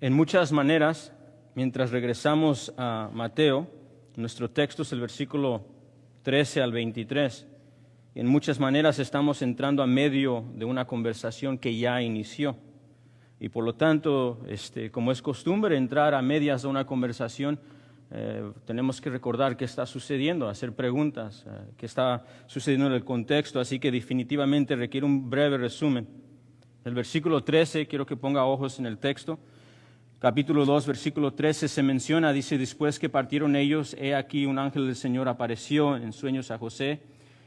En muchas maneras, mientras regresamos a Mateo, nuestro texto es el versículo 13 al 23. En muchas maneras estamos entrando a medio de una conversación que ya inició. Y por lo tanto, como es costumbre entrar a medias de una conversación, tenemos que recordar qué está sucediendo, hacer preguntas, qué está sucediendo en el contexto, así que definitivamente requiere un breve resumen. El versículo 13, quiero que ponga ojos en el texto, capítulo 2, versículo 13 se menciona, dice, después que partieron ellos, he aquí un ángel del Señor apareció en sueños a José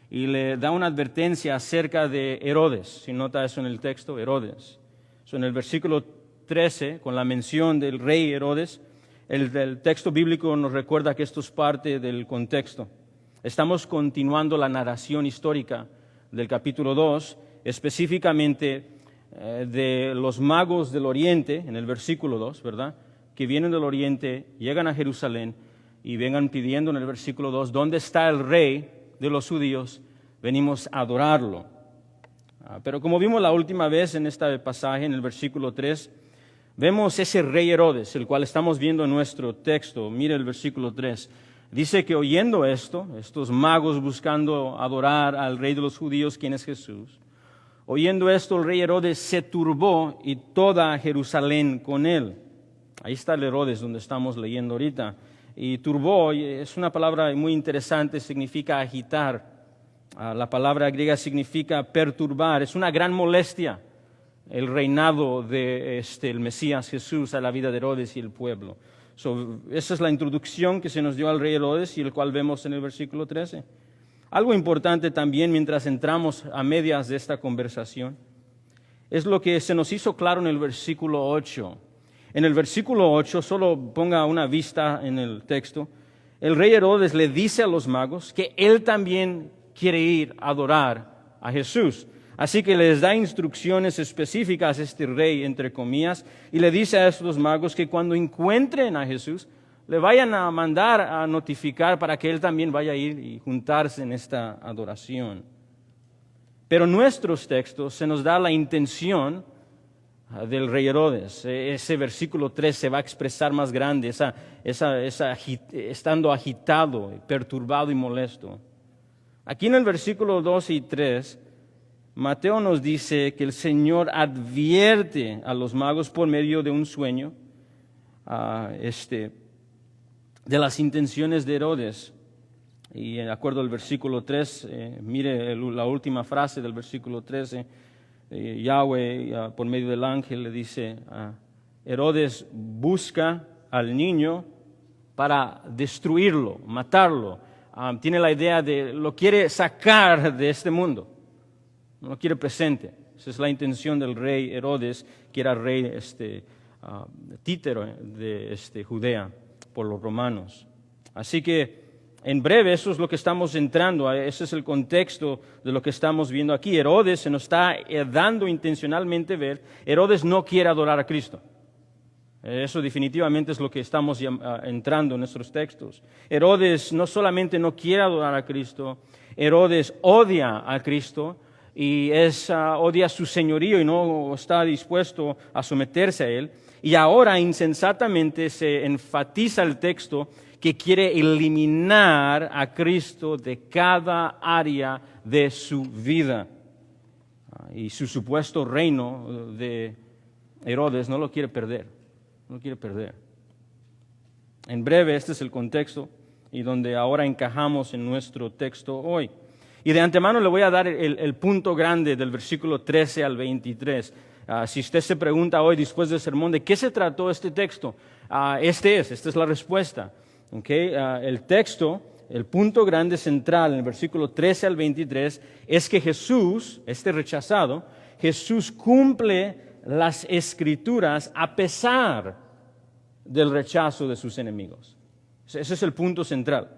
y le da una advertencia acerca de Herodes, si nota eso en el texto, Herodes. En el versículo 13, con la mención del rey Herodes, el texto bíblico nos recuerda que esto es parte del contexto. Estamos continuando la narración histórica del capítulo 2, específicamente de los magos del oriente, en el versículo 2, ¿verdad? Que vienen del oriente, llegan a Jerusalén y vengan pidiendo en el versículo 2, ¿dónde está el rey de los judíos? Venimos a adorarlo. Pero como vimos la última vez en este pasaje, en el versículo 3, vemos ese rey Herodes, el cual estamos viendo en nuestro texto. Mire el versículo 3. Dice que oyendo esto, estos magos buscando adorar al rey de los judíos, quien es Jesús, oyendo esto, el rey Herodes se turbó y toda Jerusalén con él. Ahí está el Herodes donde estamos leyendo ahorita. Y turbó es una palabra muy interesante, significa agitar. La palabra griega significa perturbar, es una gran molestia el reinado de el Mesías Jesús a la vida de Herodes y el pueblo. Esa es la introducción que se nos dio al rey Herodes y el cual vemos en el versículo 13. Algo importante también mientras entramos a medias de esta conversación es lo que se nos hizo claro en el versículo 8. En el versículo 8, solo ponga una vista en el texto, el rey Herodes le dice a los magos que él también quiere ir a adorar a Jesús. Así que les da instrucciones específicas a este rey, entre comillas, y le dice a estos magos que cuando encuentren a Jesús, le vayan a mandar a notificar para que él también vaya a ir y juntarse en esta adoración. Pero en nuestros textos se nos da la intención del rey Herodes. Ese versículo 3 se va a expresar más grande, estando agitado, perturbado y molesto. Aquí en el versículo 2 y 3, Mateo nos dice que el Señor advierte a los magos por medio de un sueño de las intenciones de Herodes. Y de acuerdo al versículo 3, mire la última frase del versículo 13, Yahweh por medio del ángel le dice, Herodes busca al niño para destruirlo, matarlo. Tiene la idea de, lo quiere sacar de este mundo, no lo quiere presente. Esa es la intención del rey Herodes, que era rey títere de Judea por los romanos. Así que, en breve, eso es lo que estamos entrando, ese es el contexto de lo que estamos viendo aquí. Herodes se nos está dando intencionalmente ver, Herodes no quiere adorar a Cristo. Eso definitivamente es lo que estamos entrando en nuestros textos. Herodes no solamente no quiere adorar a Cristo, Herodes odia a Cristo y odia su señorío y no está dispuesto a someterse a él. Y ahora insensatamente se enfatiza el texto que quiere eliminar a Cristo de cada área de su vida. Y su supuesto reino de Herodes no lo quiere perder. No quiere perder. En breve, este es el contexto y donde ahora encajamos en nuestro texto hoy. Y de antemano le voy a dar el punto grande del versículo 13 al 23. Si usted se pregunta hoy, después del sermón, ¿de qué se trató este texto? Esta es la respuesta. El texto, el punto grande central en el versículo 13 al 23 es que Jesús, rechazado, Jesús cumple las Escrituras a pesar del rechazo de sus enemigos. Ese es el punto central.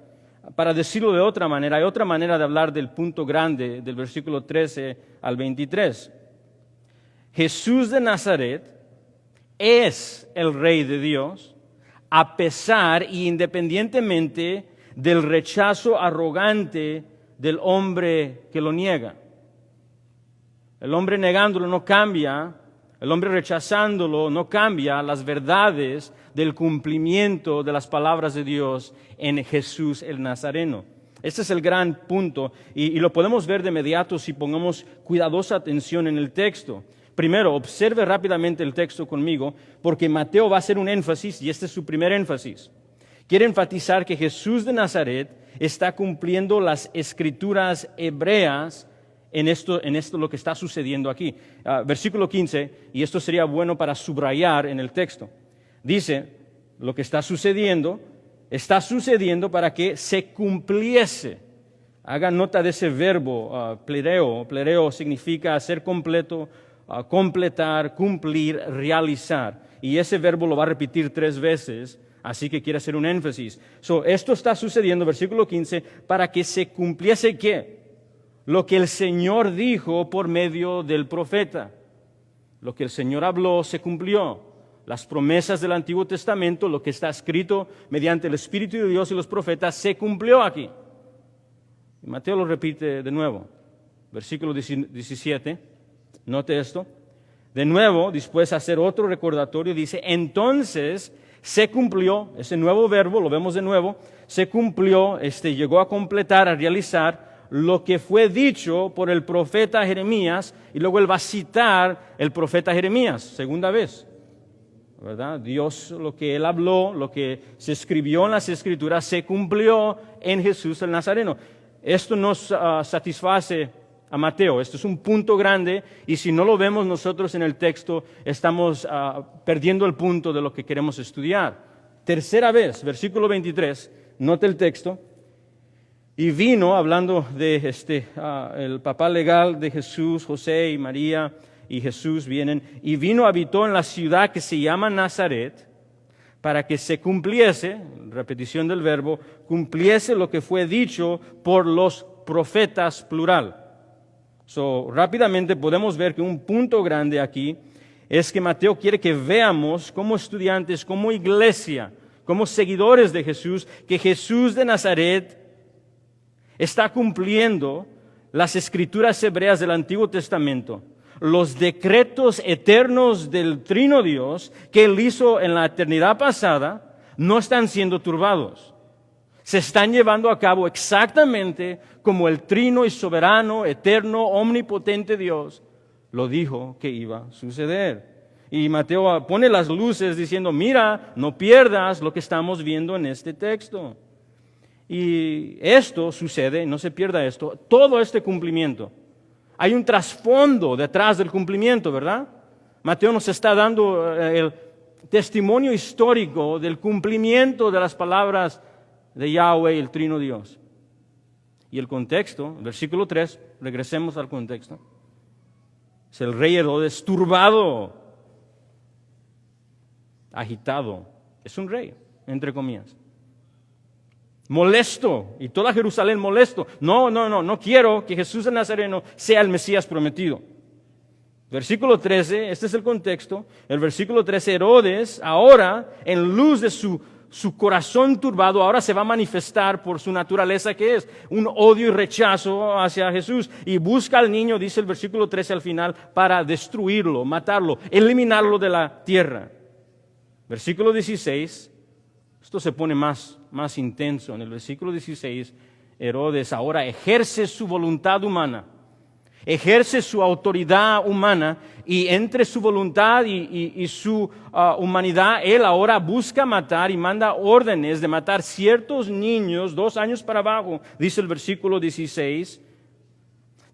Para decirlo de otra manera, hay otra manera de hablar del punto grande del versículo 13 al 23. Jesús de Nazaret es el Rey de Dios a pesar e independientemente del rechazo arrogante del hombre que lo niega. El hombre negándolo no cambia el hombre rechazándolo no cambia las verdades del cumplimiento de las palabras de Dios en Jesús el Nazareno. Este es el gran punto y lo podemos ver de inmediato si pongamos cuidadosa atención en el texto. Primero, observe rápidamente el texto conmigo, porque Mateo va a hacer un énfasis, y este es su primer énfasis. Quiere enfatizar que Jesús de Nazaret está cumpliendo las escrituras hebreas en esto lo que está sucediendo aquí. Versículo 15, y esto sería bueno para subrayar en el texto. Dice, lo que está sucediendo para que se cumpliese. Haga nota de ese verbo, plereo. Plereo significa hacer completo, completar, cumplir, realizar. Y ese verbo lo va a repetir 3 veces, así que quiere hacer un énfasis. Esto está sucediendo, versículo 15, para que se cumpliese ¿qué? Lo que el Señor dijo por medio del profeta. Lo que el Señor habló se cumplió. Las promesas del Antiguo Testamento, lo que está escrito mediante el Espíritu de Dios y los profetas, se cumplió aquí. Y Mateo lo repite de nuevo. Versículo 17, note esto. De nuevo, después de hacer otro recordatorio, dice, entonces se cumplió, ese nuevo verbo, lo vemos de nuevo, se cumplió, llegó a completar, a realizar lo que fue dicho por el profeta Jeremías, y luego él va a citar el profeta Jeremías, segunda vez, ¿verdad? Dios, lo que él habló, lo que se escribió en las Escrituras, se cumplió en Jesús el Nazareno. Esto nos satisface a Mateo, esto es un punto grande, y si no lo vemos nosotros en el texto, estamos perdiendo el punto de lo que queremos estudiar. Tercera vez, versículo 23, note el texto. Y vino, hablando de el papá legal de Jesús, José y María y Jesús vienen, y vino, habitó en la ciudad que se llama Nazaret, para que se cumpliese, repetición del verbo, cumpliese lo que fue dicho por los profetas, plural. Rápidamente podemos ver que un punto grande aquí es que Mateo quiere que veamos como estudiantes, como iglesia, como seguidores de Jesús, que Jesús de Nazaret está cumpliendo las escrituras hebreas del Antiguo Testamento, los decretos eternos del Trino Dios que Él hizo en la eternidad pasada, no están siendo turbados. Se están llevando a cabo exactamente como el Trino y soberano, eterno, omnipotente Dios lo dijo que iba a suceder. Y Mateo pone las luces diciendo, mira, no pierdas lo que estamos viendo en este texto. Y esto sucede, no se pierda esto, todo este cumplimiento. Hay un trasfondo detrás del cumplimiento, ¿verdad? Mateo nos está dando el testimonio histórico del cumplimiento de las palabras de Yahweh, el Trino Dios. Y el contexto, versículo 3, regresemos al contexto. Es el rey Herodes turbado, agitado. Es un rey, entre comillas. Molesto, y toda Jerusalén molesto. No quiero que Jesús el Nazareno sea el Mesías prometido. Versículo 13, este es el contexto. El versículo 13, Herodes, ahora, en luz de su corazón turbado, ahora se va a manifestar por su naturaleza, que es un odio y rechazo hacia Jesús. Y busca al niño, dice el versículo 13 al final, para destruirlo, matarlo, eliminarlo de la tierra. Versículo 16, esto se pone más intenso. En el versículo 16, Herodes ahora ejerce su voluntad humana, ejerce su autoridad humana, y entre su voluntad y su humanidad, él ahora busca matar y manda órdenes de matar ciertos niños 2 años para abajo, dice el versículo 16.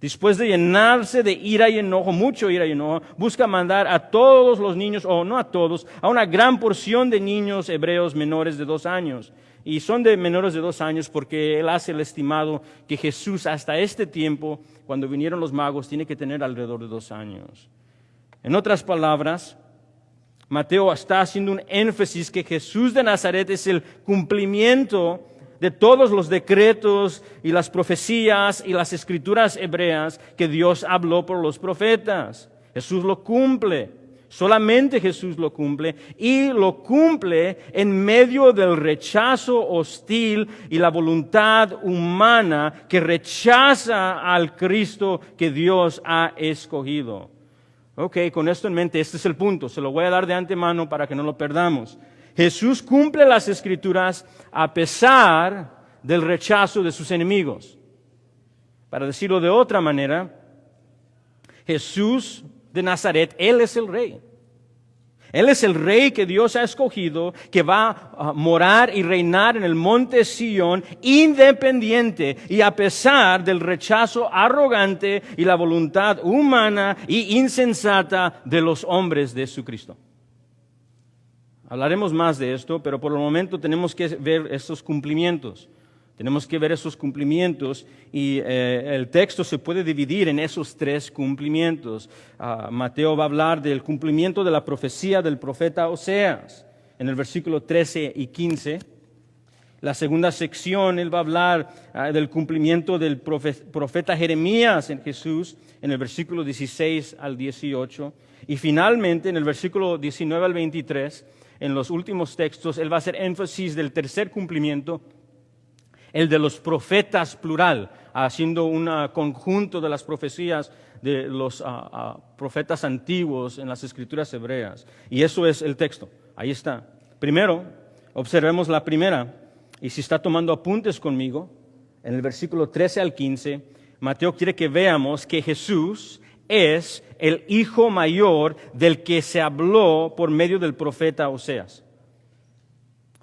Después de llenarse de ira y enojo, mucho ira y enojo, busca mandar a todos los niños, o no a todos, a una gran porción de niños hebreos menores de 2 años. Y son de menores de 2 años porque él hace el estimado que Jesús hasta este tiempo, cuando vinieron los magos, tiene que tener alrededor de 2 años. En otras palabras, Mateo está haciendo un énfasis que Jesús de Nazaret es el cumplimiento de todos los decretos y las profecías y las escrituras hebreas que Dios habló por los profetas. Jesús lo cumple, solamente Jesús lo cumple, y lo cumple en medio del rechazo hostil y la voluntad humana que rechaza al Cristo que Dios ha escogido. Ok, con esto en mente, este es el punto. Se lo voy a dar de antemano para que no lo perdamos. Jesús cumple las Escrituras a pesar del rechazo de sus enemigos. Para decirlo de otra manera, Jesús de Nazaret, Él es el Rey. Él es el Rey que Dios ha escogido, que va a morar y reinar en el monte Sión, independiente y a pesar del rechazo arrogante y la voluntad humana y insensata de los hombres de Jesucristo. Hablaremos más de esto, pero por el momento tenemos que ver estos cumplimientos. Tenemos que ver esos cumplimientos y el texto se puede dividir en esos tres cumplimientos. Mateo va a hablar del cumplimiento de la profecía del profeta Oseas en el versículo 13 y 15. La segunda sección, él va a hablar del cumplimiento del profeta Jeremías en Jesús en el versículo 16 al 18. Y finalmente, en el versículo 19 al 23, en los últimos textos, él va a hacer énfasis del tercer cumplimiento, el de los profetas plural, haciendo un conjunto de las profecías de los profetas antiguos en las escrituras hebreas. Y eso es el texto, ahí está. Primero, observemos la primera, y si está tomando apuntes conmigo, en el versículo 13 al 15, Mateo quiere que veamos que Jesús es el hijo mayor del que se habló por medio del profeta Oseas.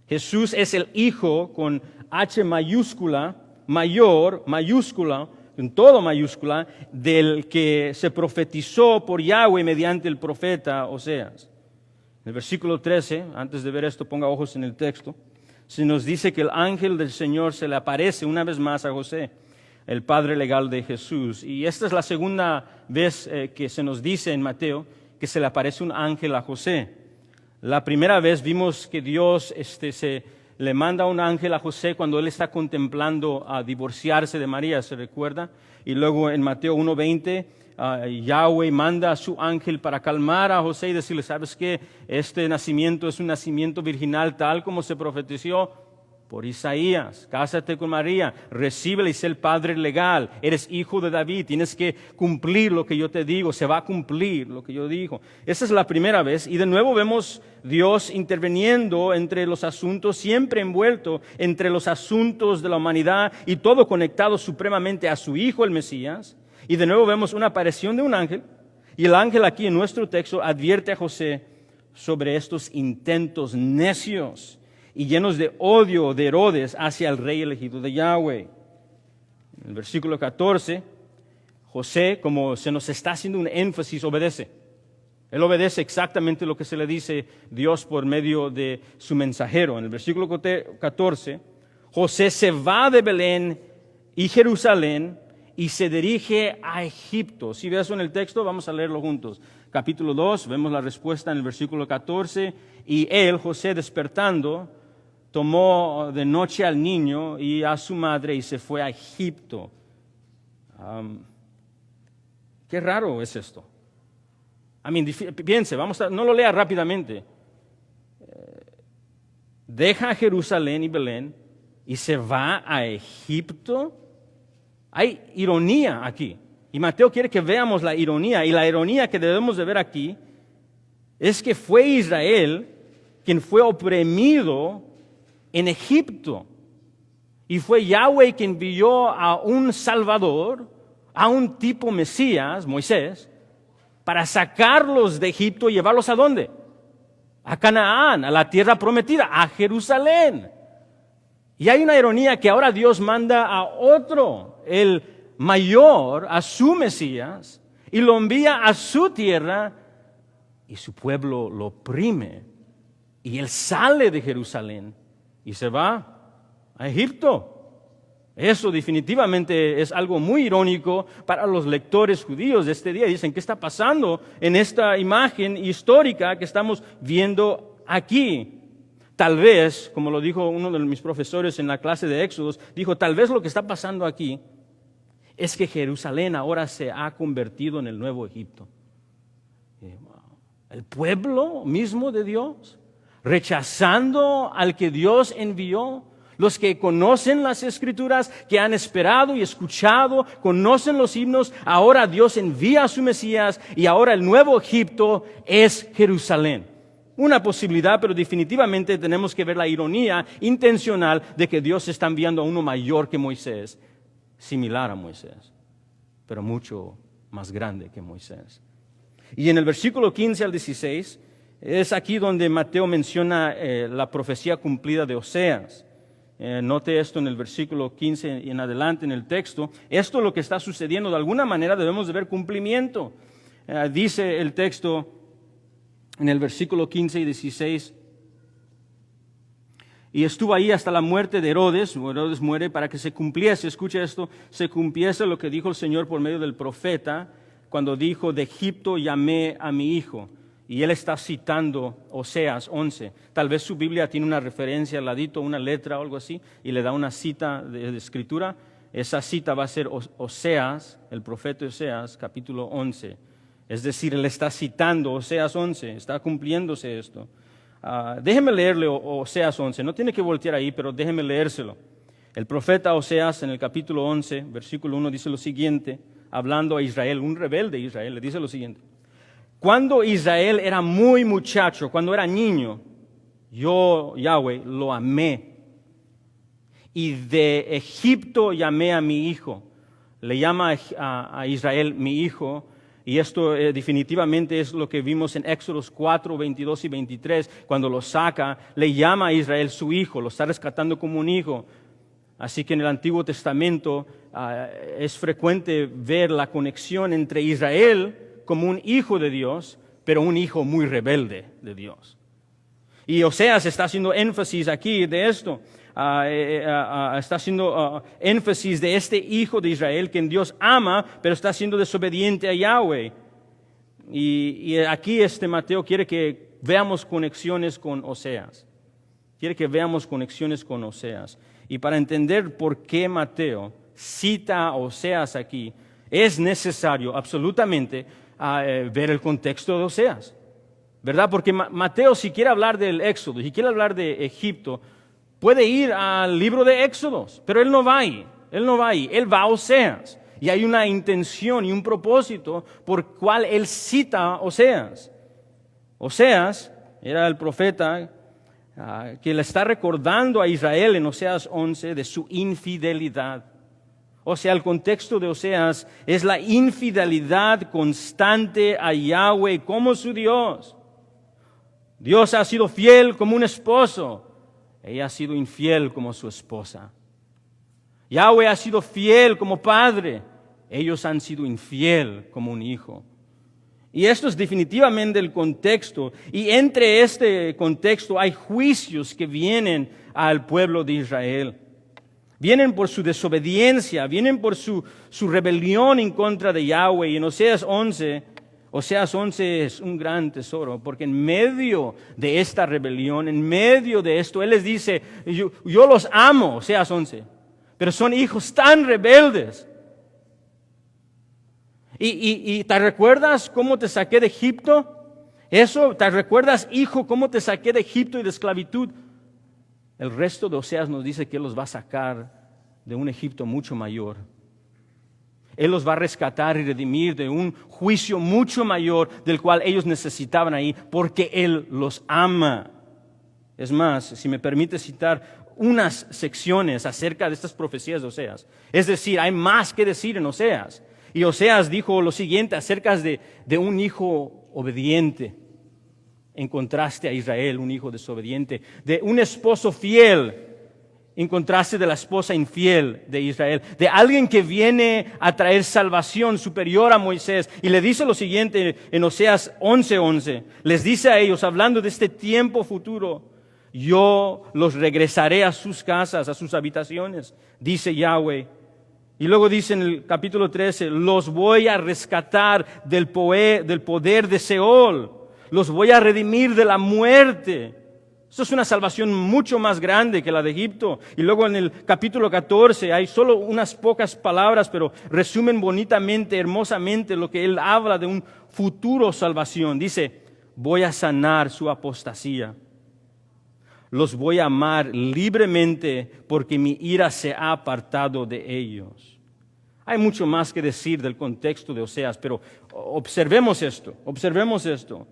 Jesús es el hijo con H mayúscula, mayor, mayúscula, en todo mayúscula, del que se profetizó por Yahweh mediante el profeta Oseas. En el versículo 13, antes de ver esto, ponga ojos en el texto, se nos dice que el ángel del Señor se le aparece una vez más a José, el padre legal de Jesús. Y esta es la segunda vez que se nos dice en Mateo que se le aparece un ángel a José. La primera vez vimos que Dios se le manda un ángel a José cuando él está contemplando a divorciarse de María, ¿se recuerda? Y luego en Mateo 1:20, Yahweh manda a su ángel para calmar a José y decirle, ¿sabes qué? Este nacimiento es un nacimiento virginal tal como se profetizó por Isaías. Cásate con María, recíbela y sé el padre legal. Eres hijo de David, tienes que cumplir lo que yo te digo, se va a cumplir lo que yo digo. Esa es la primera vez y de nuevo vemos Dios interviniendo entre los asuntos, siempre envuelto entre los asuntos de la humanidad y todo conectado supremamente a su Hijo, el Mesías. Y de nuevo vemos una aparición de un ángel y el ángel aquí en nuestro texto advierte a José sobre estos intentos necios y llenos de odio de Herodes hacia el rey elegido de Yahweh. En el versículo 14, José, como se nos está haciendo un énfasis, obedece. Él obedece exactamente lo que se le dice Dios por medio de su mensajero. En el versículo 14, José se va de Belén y Jerusalén y se dirige a Egipto. Si ves eso en el texto, vamos a leerlo juntos. Capítulo 2, vemos la respuesta en el versículo 14. Y él, José, despertando, tomó de noche al niño y a su madre y se fue a Egipto. Qué raro es esto. Piense, no lo lea rápidamente. Deja Jerusalén y Belén y se va a Egipto. Hay ironía aquí. Y Mateo quiere que veamos la ironía. Y la ironía que debemos de ver aquí es que fue Israel quien fue oprimido en Egipto. Y fue Yahweh quien envió a un Salvador, a un tipo Mesías, Moisés, para sacarlos de Egipto y llevarlos ¿a dónde? A Canaán, a la tierra prometida, a Jerusalén. Y hay una ironía que ahora Dios manda a otro, el mayor, a su Mesías, y lo envía a su tierra, y su pueblo lo oprime. Y él sale de Jerusalén y se va a Egipto. Eso definitivamente es algo muy irónico para los lectores judíos de este día. Dicen, ¿qué está pasando en esta imagen histórica que estamos viendo aquí? Tal vez, como lo dijo uno de mis profesores en la clase de Éxodos, dijo, tal vez lo que está pasando aquí es que Jerusalén ahora se ha convertido en el nuevo Egipto. El pueblo mismo de Dios, rechazando al que Dios envió, Los que conocen las Escrituras, que han esperado y escuchado, conocen los himnos, ahora Dios envía a su Mesías y ahora el nuevo Egipto es Jerusalén. Una posibilidad, pero definitivamente tenemos que ver la ironía intencional de que Dios está enviando a uno mayor que Moisés, similar a Moisés, pero mucho más grande que Moisés. Y en el versículo 15 al 16, es aquí donde Mateo menciona la profecía cumplida de Oseas. Note esto en el versículo 15 y en adelante en el texto. Esto es lo que está sucediendo. De alguna manera debemos de ver cumplimiento. Dice el texto en el versículo 15 y 16. Y estuvo ahí hasta la muerte de Herodes. Herodes muere para que se cumpliese, escuche esto, se cumpliese lo que dijo el Señor por medio del profeta, cuando dijo, de Egipto llamé a mi hijo. Y él está citando Oseas 11. Tal vez su Biblia tiene una referencia al ladito, una letra o algo así, y le da una cita de escritura. Esa cita va a ser Oseas, el profeta Oseas, capítulo 11. Es decir, él está citando Oseas 11, está cumpliéndose esto. Déjeme leerle Oseas 11, no tiene que voltear ahí, pero déjeme leérselo. El profeta Oseas en el capítulo 11, versículo 1 dice lo siguiente, hablando a Israel, un rebelde Israel, le dice lo siguiente. Cuando Israel era muy muchacho, cuando era niño, yo, Yahweh, lo amé. Y de Egipto llamé a mi hijo. Le llama a Israel mi hijo. Y esto definitivamente es lo que vimos en Éxodos 4, 22 y 23. Cuando lo saca, le llama a Israel su hijo, lo está rescatando como un hijo. Así que en el Antiguo Testamento es frecuente ver la conexión entre Israel como un hijo de Dios, pero un hijo muy rebelde de Dios. Y Oseas está haciendo énfasis aquí de esto. Está haciendo énfasis de este hijo de Israel que Dios ama, pero está siendo desobediente a Yahweh. Y aquí Mateo quiere que veamos conexiones con Oseas. Quiere que veamos conexiones con Oseas. Y para entender por qué Mateo cita a Oseas aquí, es necesario absolutamente ver el contexto de Oseas, ¿verdad? Porque Mateo, si quiere hablar del Éxodo, si quiere hablar de Egipto, puede ir al libro de Éxodos, pero él no va ahí, él va a Oseas. Y hay una intención y un propósito por cual él cita a Oseas. Oseas era el profeta que le está recordando a Israel en Oseas 11 de su infidelidad. O sea, el contexto de Oseas es la infidelidad constante a Yahweh como su Dios. Dios ha sido fiel como un esposo. Ella ha sido infiel como su esposa. Yahweh ha sido fiel como padre. Ellos han sido infiel como un hijo. Y esto es definitivamente el contexto. Y entre este contexto hay juicios que vienen al pueblo de Israel. Vienen por su desobediencia, vienen por su rebelión en contra de Yahweh. Y en Oseas 11 es un gran tesoro, porque en medio de esta rebelión, en medio de esto, Él les dice, yo los amo, Oseas 11, pero son hijos tan rebeldes. ¿Y te recuerdas cómo te saqué de Egipto? ¿Te recuerdas, hijo, cómo te saqué de Egipto y de esclavitud? El resto de Oseas nos dice que Él los va a sacar de un Egipto mucho mayor. Él los va a rescatar y redimir de un juicio mucho mayor del cual ellos necesitaban ahí, porque Él los ama. Es más, si me permite citar unas secciones acerca de estas profecías de Oseas. Es decir, hay más que decir en Oseas. Y Oseas dijo lo siguiente acerca de un hijo obediente, en contraste a Israel, un hijo desobediente, de un esposo fiel, en contraste de la esposa infiel de Israel, de alguien que viene a traer salvación superior a Moisés. Y le dice lo siguiente en Oseas 11:11, les dice a ellos, hablando de este tiempo futuro, yo los regresaré a sus casas, a sus habitaciones, dice Yahweh. Y luego dice en el capítulo 13, los voy a rescatar del poder de Seol, los voy a redimir de la muerte. Esto es una salvación mucho más grande que la de Egipto. Y luego en el capítulo 14 hay solo unas pocas palabras, pero resumen bonitamente, hermosamente lo que él habla de un futuro salvación. Dice, voy a sanar su apostasía. Los voy a amar libremente porque mi ira se ha apartado de ellos. Hay mucho más que decir del contexto de Oseas, pero observemos esto.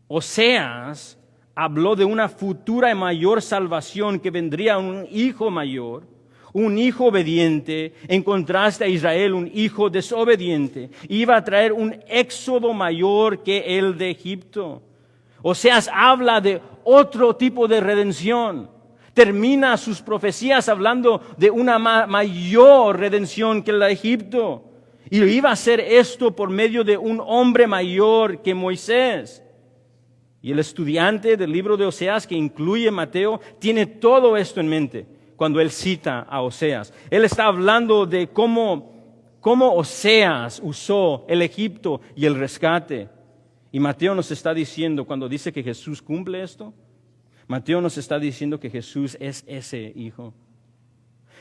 Oseas habló de una futura y mayor salvación que vendría un hijo mayor, un hijo obediente, en contraste a Israel, un hijo desobediente. Iba a traer un éxodo mayor que el de Egipto. Oseas habla de otro tipo de redención. Termina sus profecías hablando de una mayor redención que la de Egipto. Y iba a hacer esto por medio de un hombre mayor que Moisés. Y el estudiante del libro de Oseas, que incluye Mateo, tiene todo esto en mente cuando él cita a Oseas. Él está hablando de cómo Oseas usó el Egipto y el rescate. Y Mateo nos está diciendo, cuando dice que Jesús cumple esto, Mateo nos está diciendo que Jesús es ese hijo.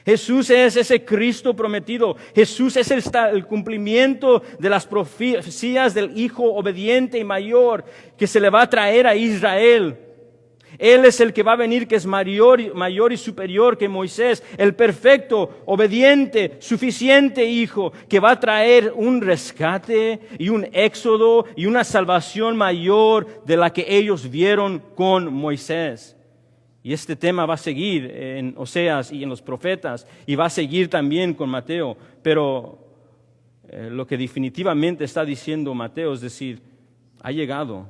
Jesús es ese Cristo prometido. Jesús es el cumplimiento de las profecías del Hijo obediente y mayor que se le va a traer a Israel. Él es el que va a venir, que es mayor y superior que Moisés, el perfecto, obediente, suficiente Hijo, que va a traer un rescate y un éxodo y una salvación mayor de la que ellos vieron con Moisés. Y este tema va a seguir en Oseas y en los profetas, y va a seguir también con Mateo. Pero lo que definitivamente está diciendo Mateo es decir, ha llegado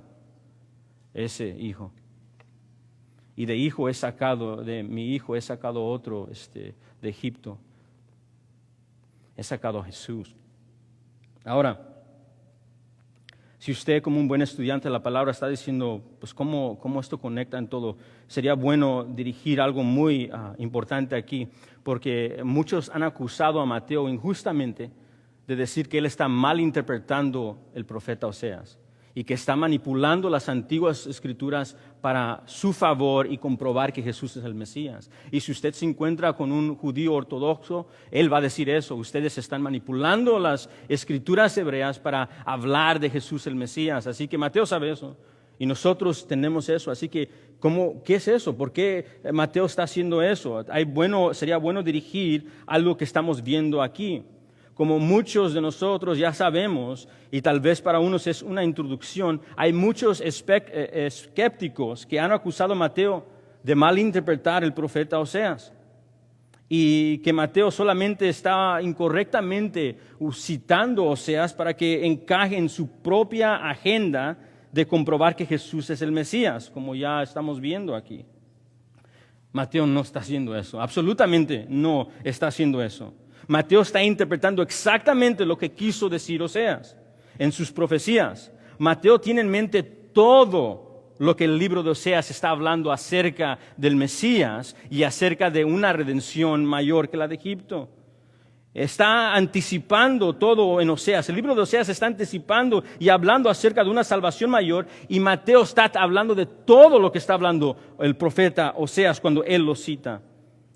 ese hijo. Y de mi hijo he sacado otro de Egipto. He sacado a Jesús. Ahora, si usted como un buen estudiante de la palabra está diciendo, pues cómo esto conecta en todo, sería bueno dirigir algo muy importante aquí, porque muchos han acusado a Mateo injustamente de decir que él está mal interpretando el profeta Oseas y que está manipulando las antiguas escrituras para su favor y comprobar que Jesús es el Mesías. Y si usted se encuentra con un judío ortodoxo, él va a decir eso. Ustedes están manipulando las escrituras hebreas para hablar de Jesús el Mesías. Así que Mateo sabe eso. Y nosotros tenemos eso. Así que, ¿qué es eso? ¿Por qué Mateo está haciendo eso? Sería bueno dirigir algo que estamos viendo aquí. Como muchos de nosotros ya sabemos, y tal vez para unos es una introducción, hay muchos escépticos que han acusado a Mateo de malinterpretar el profeta Oseas. Y que Mateo solamente está incorrectamente citando Oseas para que encaje en su propia agenda de comprobar que Jesús es el Mesías, como ya estamos viendo aquí. Mateo no está haciendo eso, absolutamente no está haciendo eso. Mateo está interpretando exactamente lo que quiso decir Oseas en sus profecías. Mateo tiene en mente todo lo que el libro de Oseas está hablando acerca del Mesías y acerca de una redención mayor que la de Egipto. Está anticipando todo en Oseas. El libro de Oseas está anticipando y hablando acerca de una salvación mayor, y Mateo está hablando de todo lo que está hablando el profeta Oseas cuando él lo cita.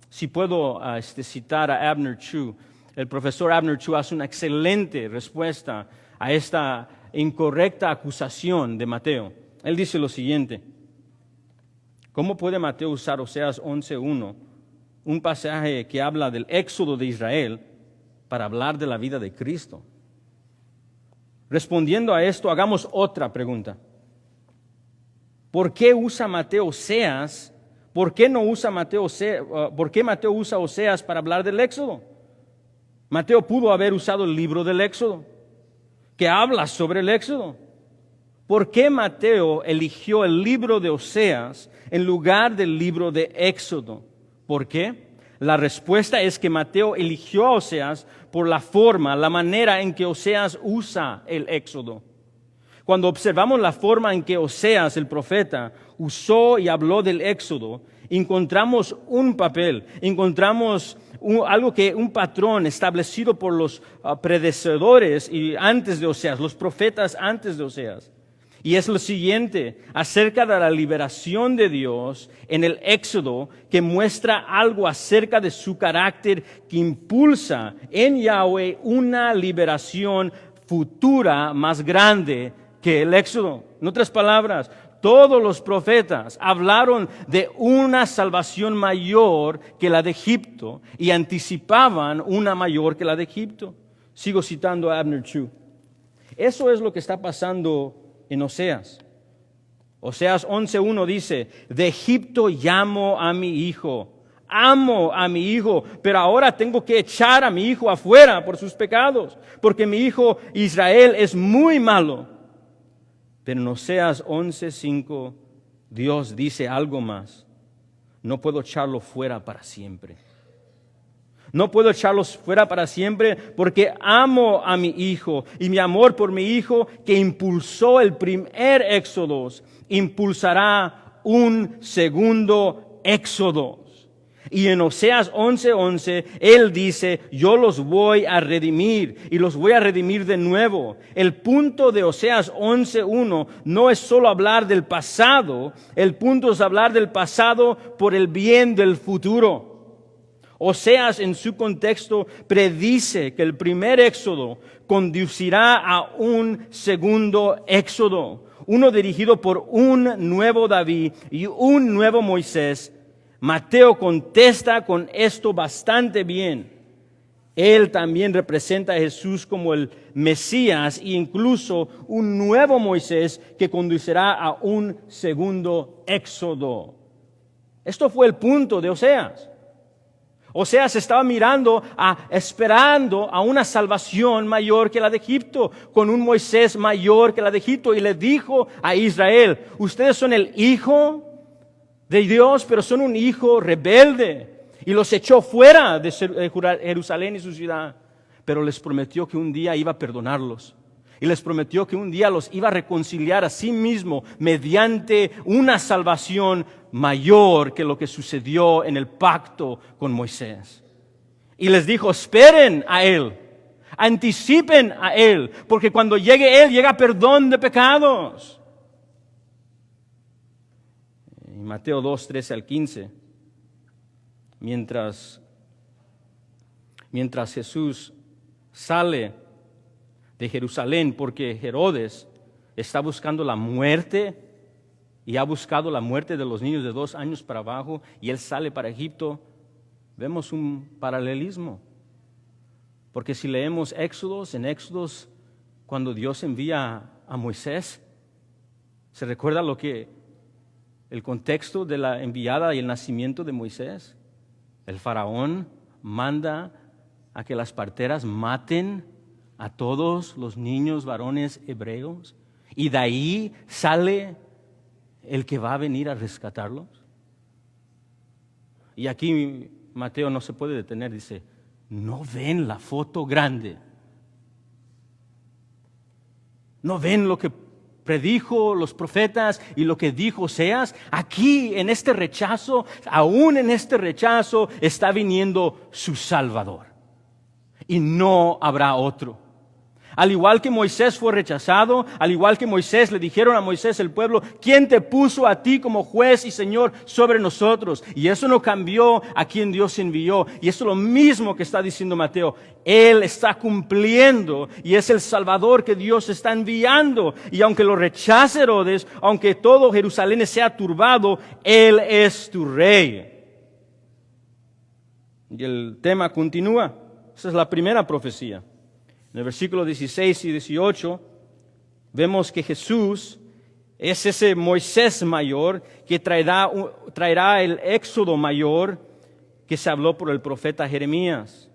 Si puedo citar a Abner Chu, el profesor Abner Chu hace una excelente respuesta a esta incorrecta acusación de Mateo. Él dice lo siguiente: ¿cómo puede Mateo usar Oseas 11:1, un pasaje que habla del éxodo de Israel, para hablar de la vida de Cristo? Respondiendo a esto, hagamos otra pregunta. ¿Por qué usa Mateo Oseas? ¿Por qué Mateo usa Oseas para hablar del Éxodo? Mateo pudo haber usado el libro del Éxodo, que habla sobre el Éxodo. ¿Por qué Mateo eligió el libro de Oseas en lugar del libro de Éxodo? ¿Por qué? La respuesta es que Mateo eligió a Oseas por la manera en que Oseas usa el Éxodo. Cuando observamos la forma en que Oseas, el profeta, usó y habló del Éxodo, encontramos un un patrón establecido por los predecesores y antes de Oseas, los profetas antes de Oseas. Y es lo siguiente, acerca de la liberación de Dios en el Éxodo, que muestra algo acerca de su carácter que impulsa en Yahweh una liberación futura más grande que el Éxodo. En otras palabras, todos los profetas hablaron de una salvación mayor que la de Egipto y anticipaban una mayor que la de Egipto. Sigo citando a Abner Chu. Eso es lo que está pasando en Oseas. Oseas 11:1 dice, de Egipto llamo a mi hijo. Amo a mi hijo, pero ahora tengo que echar a mi hijo afuera por sus pecados, porque mi hijo Israel es muy malo. Pero en Oseas 11:5, Dios dice algo más. No puedo echarlo fuera para siempre. No puedo echarlos fuera para siempre porque amo a mi hijo, y mi amor por mi hijo que impulsó el primer éxodo, impulsará un segundo éxodo. Y en Oseas 11:11, Él dice, yo los voy a redimir y los voy a redimir de nuevo. El punto de Oseas 11:1 no es solo hablar del pasado, el punto es hablar del pasado por el bien del futuro. Oseas en su contexto predice que el primer éxodo conducirá a un segundo éxodo, uno dirigido por un nuevo David y un nuevo Moisés. Mateo contesta con esto bastante bien. Él también representa a Jesús como el Mesías e incluso un nuevo Moisés que conducirá a un segundo éxodo. Esto fue el punto de Oseas. Oseas estaba esperando a una salvación mayor que la de Egipto, con un Moisés mayor que la de Egipto, y le dijo a Israel, ustedes son el hijo de Dios, pero son un hijo rebelde, y los echó fuera de Jerusalén y su ciudad, pero les prometió que un día iba a perdonarlos, y les prometió que un día los iba a reconciliar a sí mismo mediante una salvación mayor que lo que sucedió en el pacto con Moisés. Y les dijo, esperen a Él, anticipen a Él, porque cuando llegue Él, llega perdón de pecados. En Mateo 2:13-15, mientras Jesús sale de Jerusalén, porque Herodes está buscando la muerte y ha buscado la muerte de los niños de 2 años para abajo, y él sale para Egipto, vemos un paralelismo. Porque si leemos en Éxodos, cuando Dios envía a Moisés, ¿se recuerda el contexto de la enviada y el nacimiento de Moisés? El faraón manda a que las parteras maten a todos los niños varones hebreos, y de ahí sale el que va a venir a rescatarlos. Y aquí Mateo no se puede detener, dice, ¿no ven la foto grande? ¿No ven lo que predijo los profetas y lo que dijo Oseas? Aquí en este rechazo, aún en este rechazo, está viniendo su Salvador, y no habrá otro. Al igual que Moisés fue rechazado, al igual que Moisés le dijeron a Moisés el pueblo, ¿quién te puso a ti como juez y señor sobre nosotros? Y eso no cambió a quien Dios envió. Y eso es lo mismo que está diciendo Mateo. Él está cumpliendo y es el Salvador que Dios está enviando. Y aunque lo rechace Herodes, aunque todo Jerusalén sea turbado, Él es tu rey. Y el tema continúa. Esa es la primera profecía. En el versículo 16 y 18 vemos que Jesús es ese Moisés mayor que traerá el éxodo mayor que se habló por el profeta Jeremías.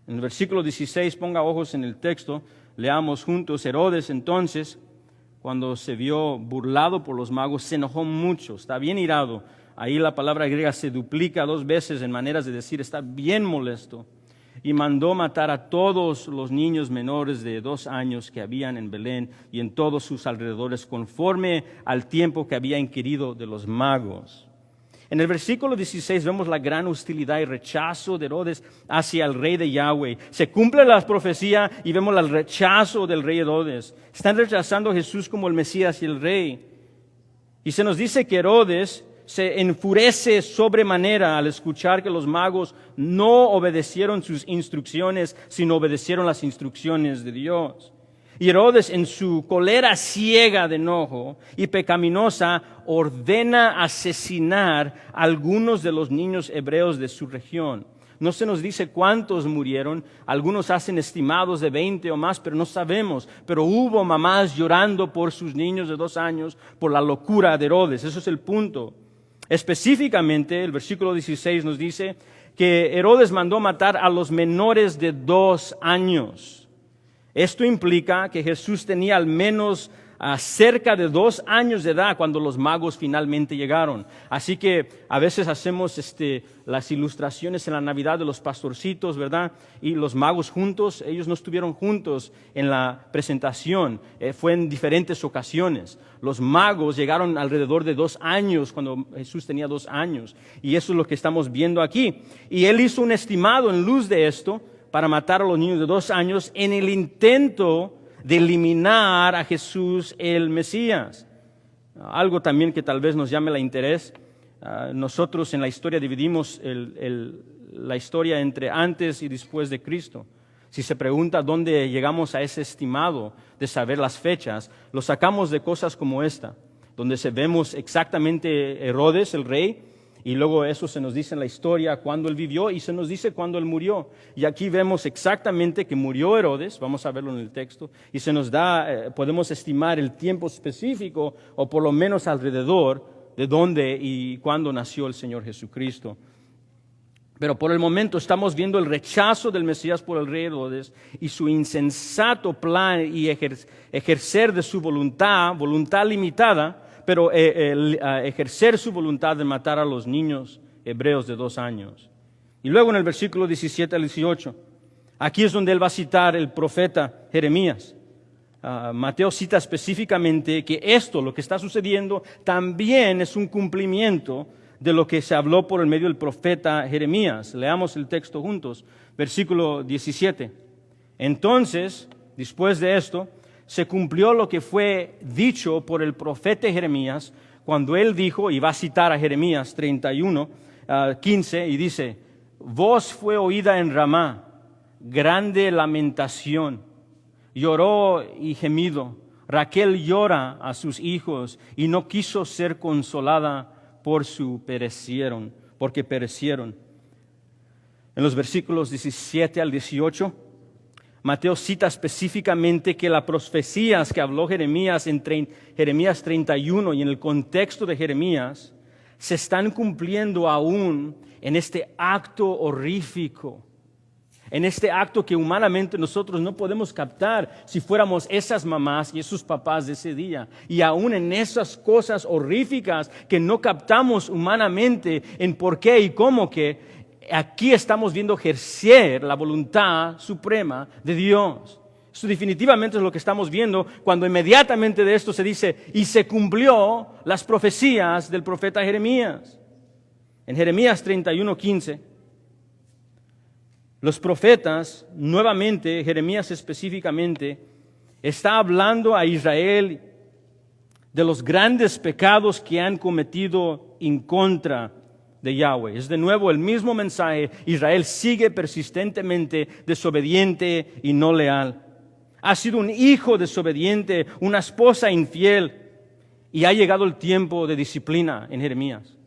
En el versículo 16, ponga ojos en el texto, leamos juntos. Herodes entonces, cuando se vio burlado por los magos, se enojó mucho, está bien irado. Ahí la palabra griega se duplica 2 veces en maneras de decir, está bien molesto. Y mandó matar a todos los niños menores de 2 años que habían en Belén y en todos sus alrededores, conforme al tiempo que había inquirido de los magos. En el versículo 16 vemos la gran hostilidad y rechazo de Herodes hacia el rey de Yahweh. Se cumple la profecía y vemos el rechazo del rey Herodes. Están rechazando a Jesús como el Mesías y el rey. Y se nos dice que Herodes se enfurece sobremanera al escuchar que los magos no obedecieron sus instrucciones, sino obedecieron las instrucciones de Dios. Y Herodes, en su cólera ciega de enojo y pecaminosa, ordena asesinar a algunos de los niños hebreos de su región. No se nos dice cuántos murieron, algunos hacen estimados de 20 o más, pero no sabemos. Pero hubo mamás llorando por sus niños de 2 años por la locura de Herodes. Eso es el punto. Específicamente, el versículo 16 nos dice que Herodes mandó matar a los menores de 2 años. Esto implica que Jesús tenía al menos cerca de 2 años de edad cuando los magos finalmente llegaron. Así que a veces hacemos las ilustraciones en la Navidad de los pastorcitos, ¿verdad? Y los magos juntos, ellos no estuvieron juntos en la presentación, fue en diferentes ocasiones. Los magos llegaron alrededor de 2 años cuando Jesús tenía 2 años. Y eso es lo que estamos viendo aquí. Y él hizo un estimado en luz de esto para matar a los niños de 2 años en el intento de eliminar a Jesús el Mesías. Algo también que tal vez nos llame la interés. Nosotros en la historia dividimos la historia entre antes y después de Cristo. Si se pregunta dónde llegamos a ese estimado de saber las fechas, lo sacamos de cosas como esta, donde vemos exactamente Herodes, el rey, y luego eso se nos dice en la historia cuándo él vivió y se nos dice cuándo él murió. Y aquí vemos exactamente que murió Herodes, vamos a verlo en el texto, y se nos da, podemos estimar el tiempo específico o por lo menos alrededor de dónde y cuándo nació el Señor Jesucristo. Pero por el momento estamos viendo el rechazo del Mesías por el rey Herodes y su insensato plan y ejercer de su voluntad limitada, pero ejercer su voluntad de matar a los niños hebreos de 2 años. Y luego en el versículo 17 al 18, aquí es donde él va a citar el profeta Jeremías. Mateo cita específicamente que esto, lo que está sucediendo, también es un cumplimiento de lo que se habló por el medio del profeta Jeremías. Leamos el texto juntos, versículo 17. Entonces, después de esto, se cumplió lo que fue dicho por el profeta Jeremías cuando él dijo, y va a citar a Jeremías 31, 15, y dice, voz fue oída en Ramá, grande lamentación, lloró y gemido. Raquel llora a sus hijos y no quiso ser consolada porque perecieron. En los versículos 17 al 18, Mateo cita específicamente que las profecías que habló Jeremías en Jeremías 31 y en el contexto de Jeremías se están cumpliendo aún en este acto horrífico, en este acto que humanamente nosotros no podemos captar si fuéramos esas mamás y esos papás de ese día. Y aún en esas cosas horríficas que no captamos humanamente en por qué y cómo que, aquí estamos viendo ejercer la voluntad suprema de Dios. Esto definitivamente es lo que estamos viendo cuando inmediatamente de esto se dice, y se cumplió las profecías del profeta Jeremías. En Jeremías 31:15, los profetas, nuevamente, Jeremías específicamente, está hablando a Israel de los grandes pecados que han cometido en contra de Yahweh. Es de nuevo el mismo mensaje. Israel sigue persistentemente desobediente y no leal. Ha sido un hijo desobediente, una esposa infiel, y ha llegado el tiempo de disciplina en Jeremías.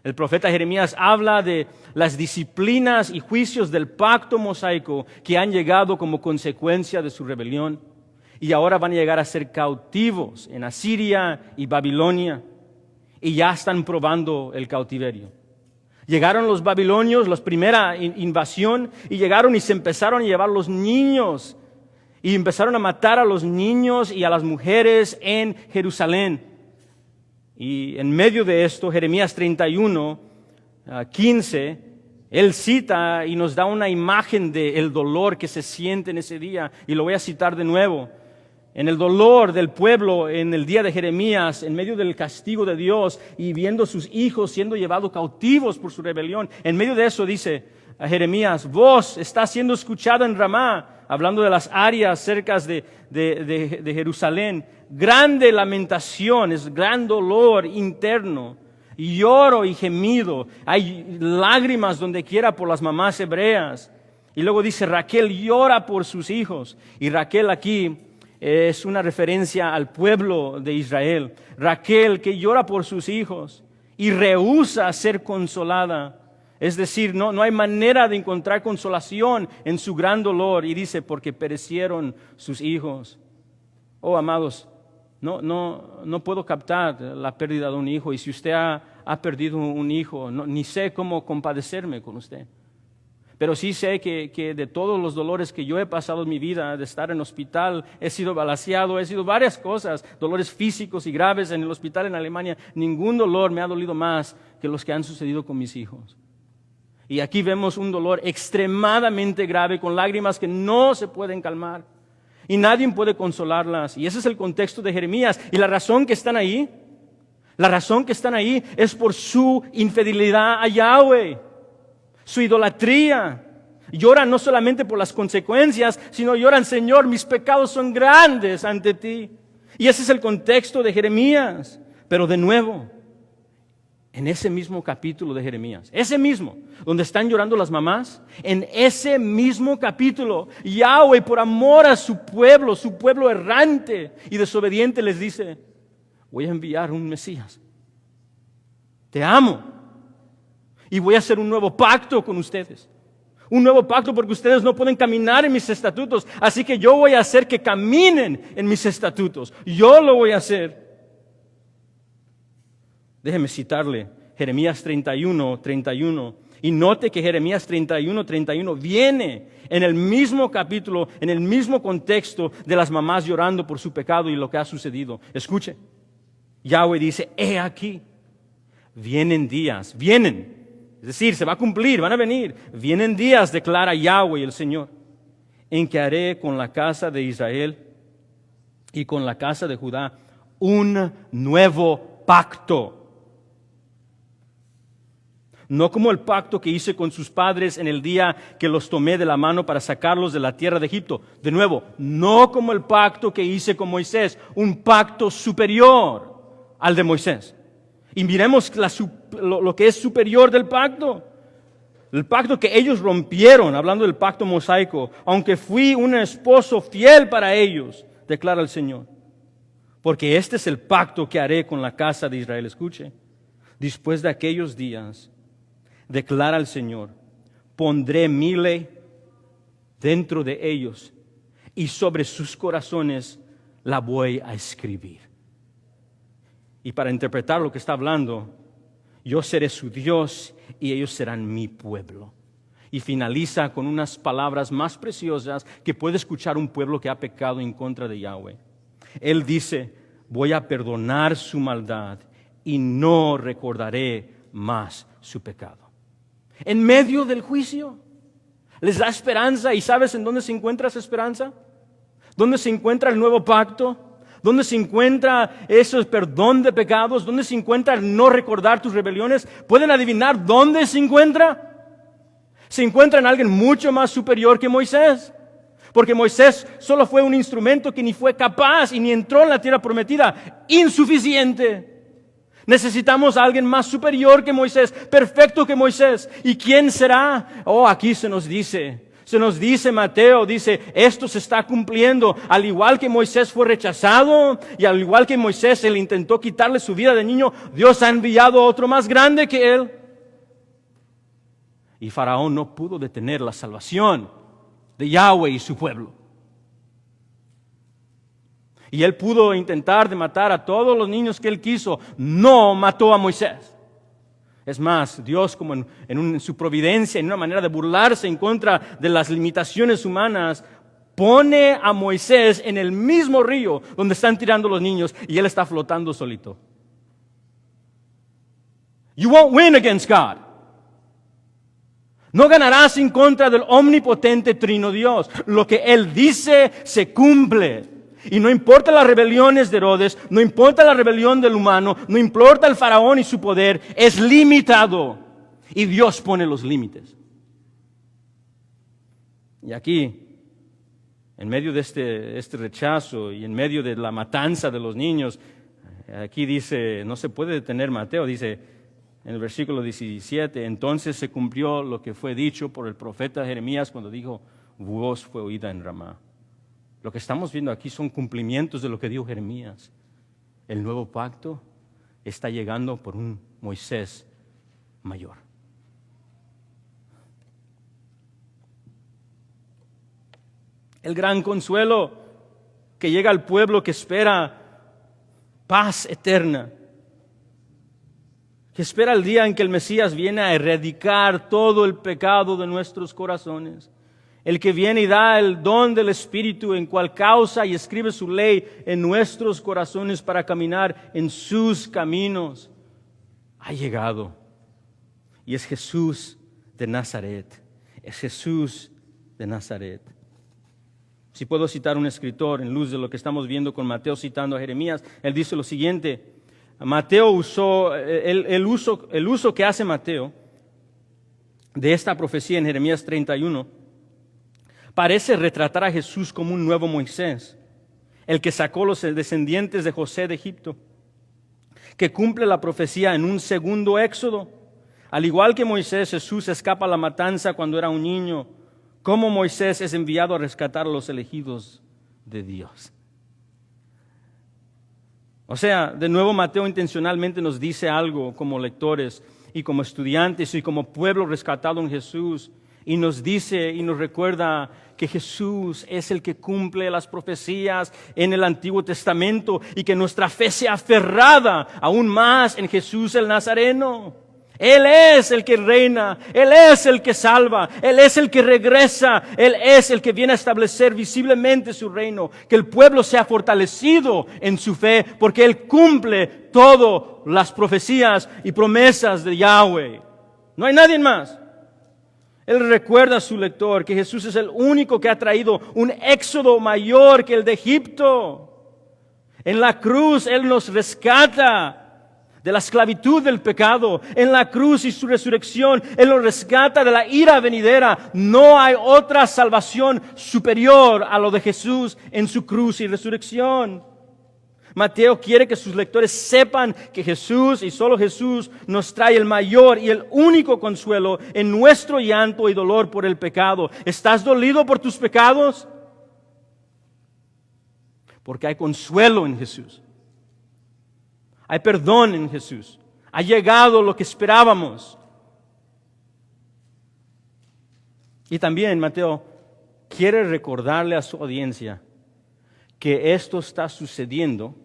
El profeta Jeremías habla de las disciplinas y juicios del pacto mosaico que han llegado como consecuencia de su rebelión y ahora van a llegar a ser cautivos en Asiria y Babilonia y ya están probando el cautiverio. Llegaron los babilonios, la primera invasión, y llegaron y se empezaron a llevar los niños y empezaron a matar a los niños y a las mujeres en Jerusalén. Y en medio de esto, Jeremías 31, 15, él cita y nos da una imagen del dolor que se siente en ese día. Y lo voy a citar de nuevo. En el dolor del pueblo en el día de Jeremías, en medio del castigo de Dios y viendo sus hijos siendo llevados cautivos por su rebelión, en medio de eso dice a Jeremías, voz está siendo escuchada en Ramá, hablando de las áreas cerca de Jerusalén, grande lamentación, es gran dolor interno, lloro y gemido, hay lágrimas donde quiera por las mamás hebreas. Y luego dice, Raquel llora por sus hijos, y Raquel aquí es una referencia al pueblo de Israel. Raquel, que llora por sus hijos y rehúsa ser consolada. Es decir, no hay manera de encontrar consolación en su gran dolor. Y dice, porque perecieron sus hijos. Oh, amados, no puedo captar la pérdida de un hijo. Y si usted ha perdido un hijo, ni sé cómo compadecerme con usted. Pero sí sé que de todos los dolores que yo he pasado en mi vida, de estar en hospital, he sido balaceado, he sido varias cosas, dolores físicos y graves en el hospital en Alemania, ningún dolor me ha dolido más que los que han sucedido con mis hijos. Y aquí vemos un dolor extremadamente grave, con lágrimas que no se pueden calmar. Y nadie puede consolarlas. Y ese es el contexto de Jeremías. Y la razón que están ahí es por su infidelidad a Yahweh, su idolatría. Lloran no solamente por las consecuencias, sino lloran, Señor, mis pecados son grandes ante ti. Y ese es el contexto de Jeremías. Pero de nuevo, en ese mismo capítulo de Jeremías, ese mismo, donde están llorando las mamás, en ese mismo capítulo, Yahweh, por amor a su pueblo errante y desobediente, les dice, voy a enviar un Mesías. Te amo. Y voy a hacer un nuevo pacto con ustedes. Un nuevo pacto porque ustedes no pueden caminar en mis estatutos. Así que yo voy a hacer que caminen en mis estatutos. Yo lo voy a hacer. Déjeme citarle Jeremías 31:31. Y note que Jeremías 31:31 viene en el mismo capítulo, en el mismo contexto de las mamás llorando por su pecado y lo que ha sucedido. Escuche, Yahweh dice, he aquí, vienen días, es decir, se va a cumplir, van a venir. Vienen días, declara Yahweh el Señor, en que haré con la casa de Israel y con la casa de Judá un nuevo pacto. No como el pacto que hice con sus padres en el día que los tomé de la mano para sacarlos de la tierra de Egipto. De nuevo, no como el pacto que hice con Moisés, un pacto superior al de Moisés. Y miremos lo que es superior del pacto. El pacto que ellos rompieron, hablando del pacto mosaico, aunque fui un esposo fiel para ellos, declara el Señor. Porque este es el pacto que haré con la casa de Israel. Escuche, después de aquellos días, declara el Señor, pondré mi ley dentro de ellos y sobre sus corazones la voy a escribir. Y para interpretar lo que está hablando, yo seré su Dios y ellos serán mi pueblo. Y finaliza con unas palabras más preciosas que puede escuchar un pueblo que ha pecado en contra de Yahweh. Él dice, voy a perdonar su maldad y no recordaré más su pecado. En medio del juicio, les da esperanza. ¿Y sabes en dónde se encuentra esa esperanza? ¿Dónde se encuentra el nuevo pacto? ¿Dónde se encuentra ese perdón de pecados? ¿Dónde se encuentra el no recordar tus rebeliones? ¿Pueden adivinar dónde se encuentra? Se encuentra en alguien mucho más superior que Moisés. Porque Moisés solo fue un instrumento que ni fue capaz y ni entró en la tierra prometida. Insuficiente. Necesitamos a alguien más superior que Moisés, perfecto que Moisés. ¿Y quién será? Oh, aquí se nos dice Mateo, dice, esto se está cumpliendo. Al igual que Moisés fue rechazado y al igual que Moisés él intentó quitarle su vida de niño, Dios ha enviado a otro más grande que él. Y Faraón no pudo detener la salvación de Yahweh y su pueblo. Y él pudo intentar de matar a todos los niños que él quiso. No mató a Moisés. Es más, Dios, como en su providencia, en una manera de burlarse en contra de las limitaciones humanas, pone a Moisés en el mismo río donde están tirando los niños y él está flotando solito. You won't win against God. No ganarás en contra del omnipotente Trino Dios. Lo que Él dice se cumple. Y no importa las rebeliones de Herodes, no importa la rebelión del humano, no importa el faraón y su poder, es limitado. Y Dios pone los límites. Y aquí, en medio de este rechazo y en medio de la matanza de los niños, aquí dice, no se puede detener Mateo, dice en el versículo 17, entonces se cumplió lo que fue dicho por el profeta Jeremías cuando dijo, voz fue oída en Ramá. Lo que estamos viendo aquí son cumplimientos de lo que dijo Jeremías. El nuevo pacto está llegando por un Moisés mayor. El gran consuelo que llega al pueblo que espera paz eterna, que espera el día en que el Mesías viene a erradicar todo el pecado de nuestros corazones. El que viene y da el don del Espíritu, en cual causa y escribe su ley en nuestros corazones para caminar en sus caminos, ha llegado. Y es Jesús de Nazaret. Es Jesús de Nazaret. Si puedo citar un escritor en luz de lo que estamos viendo con Mateo citando a Jeremías, él dice lo siguiente. Mateo usó, el uso que hace Mateo de esta profecía en Jeremías 31 parece retratar a Jesús como un nuevo Moisés, el que sacó los descendientes de José de Egipto, que cumple la profecía en un segundo éxodo. Al igual que Moisés, Jesús escapa a la matanza cuando era un niño, como Moisés es enviado a rescatar a los elegidos de Dios. O sea, de nuevo Mateo intencionalmente nos dice algo como lectores y como estudiantes y como pueblo rescatado en Jesús, y nos dice y nos recuerda que Jesús es el que cumple las profecías en el Antiguo Testamento y que nuestra fe sea aferrada aún más en Jesús el Nazareno. Él es el que reina, Él es el que salva, Él es el que regresa, Él es el que viene a establecer visiblemente su reino, que el pueblo sea fortalecido en su fe, porque Él cumple todas las profecías y promesas de Yahweh. No hay nadie más. Él recuerda a su lector que Jesús es el único que ha traído un éxodo mayor que el de Egipto. En la cruz Él nos rescata de la esclavitud del pecado. En la cruz y su resurrección Él nos rescata de la ira venidera. No hay otra salvación superior a lo de Jesús en su cruz y resurrección. Mateo quiere que sus lectores sepan que Jesús y solo Jesús nos trae el mayor y el único consuelo en nuestro llanto y dolor por el pecado. ¿Estás dolido por tus pecados? Porque hay consuelo en Jesús. Hay perdón en Jesús. Ha llegado lo que esperábamos. Y también Mateo quiere recordarle a su audiencia que esto está sucediendo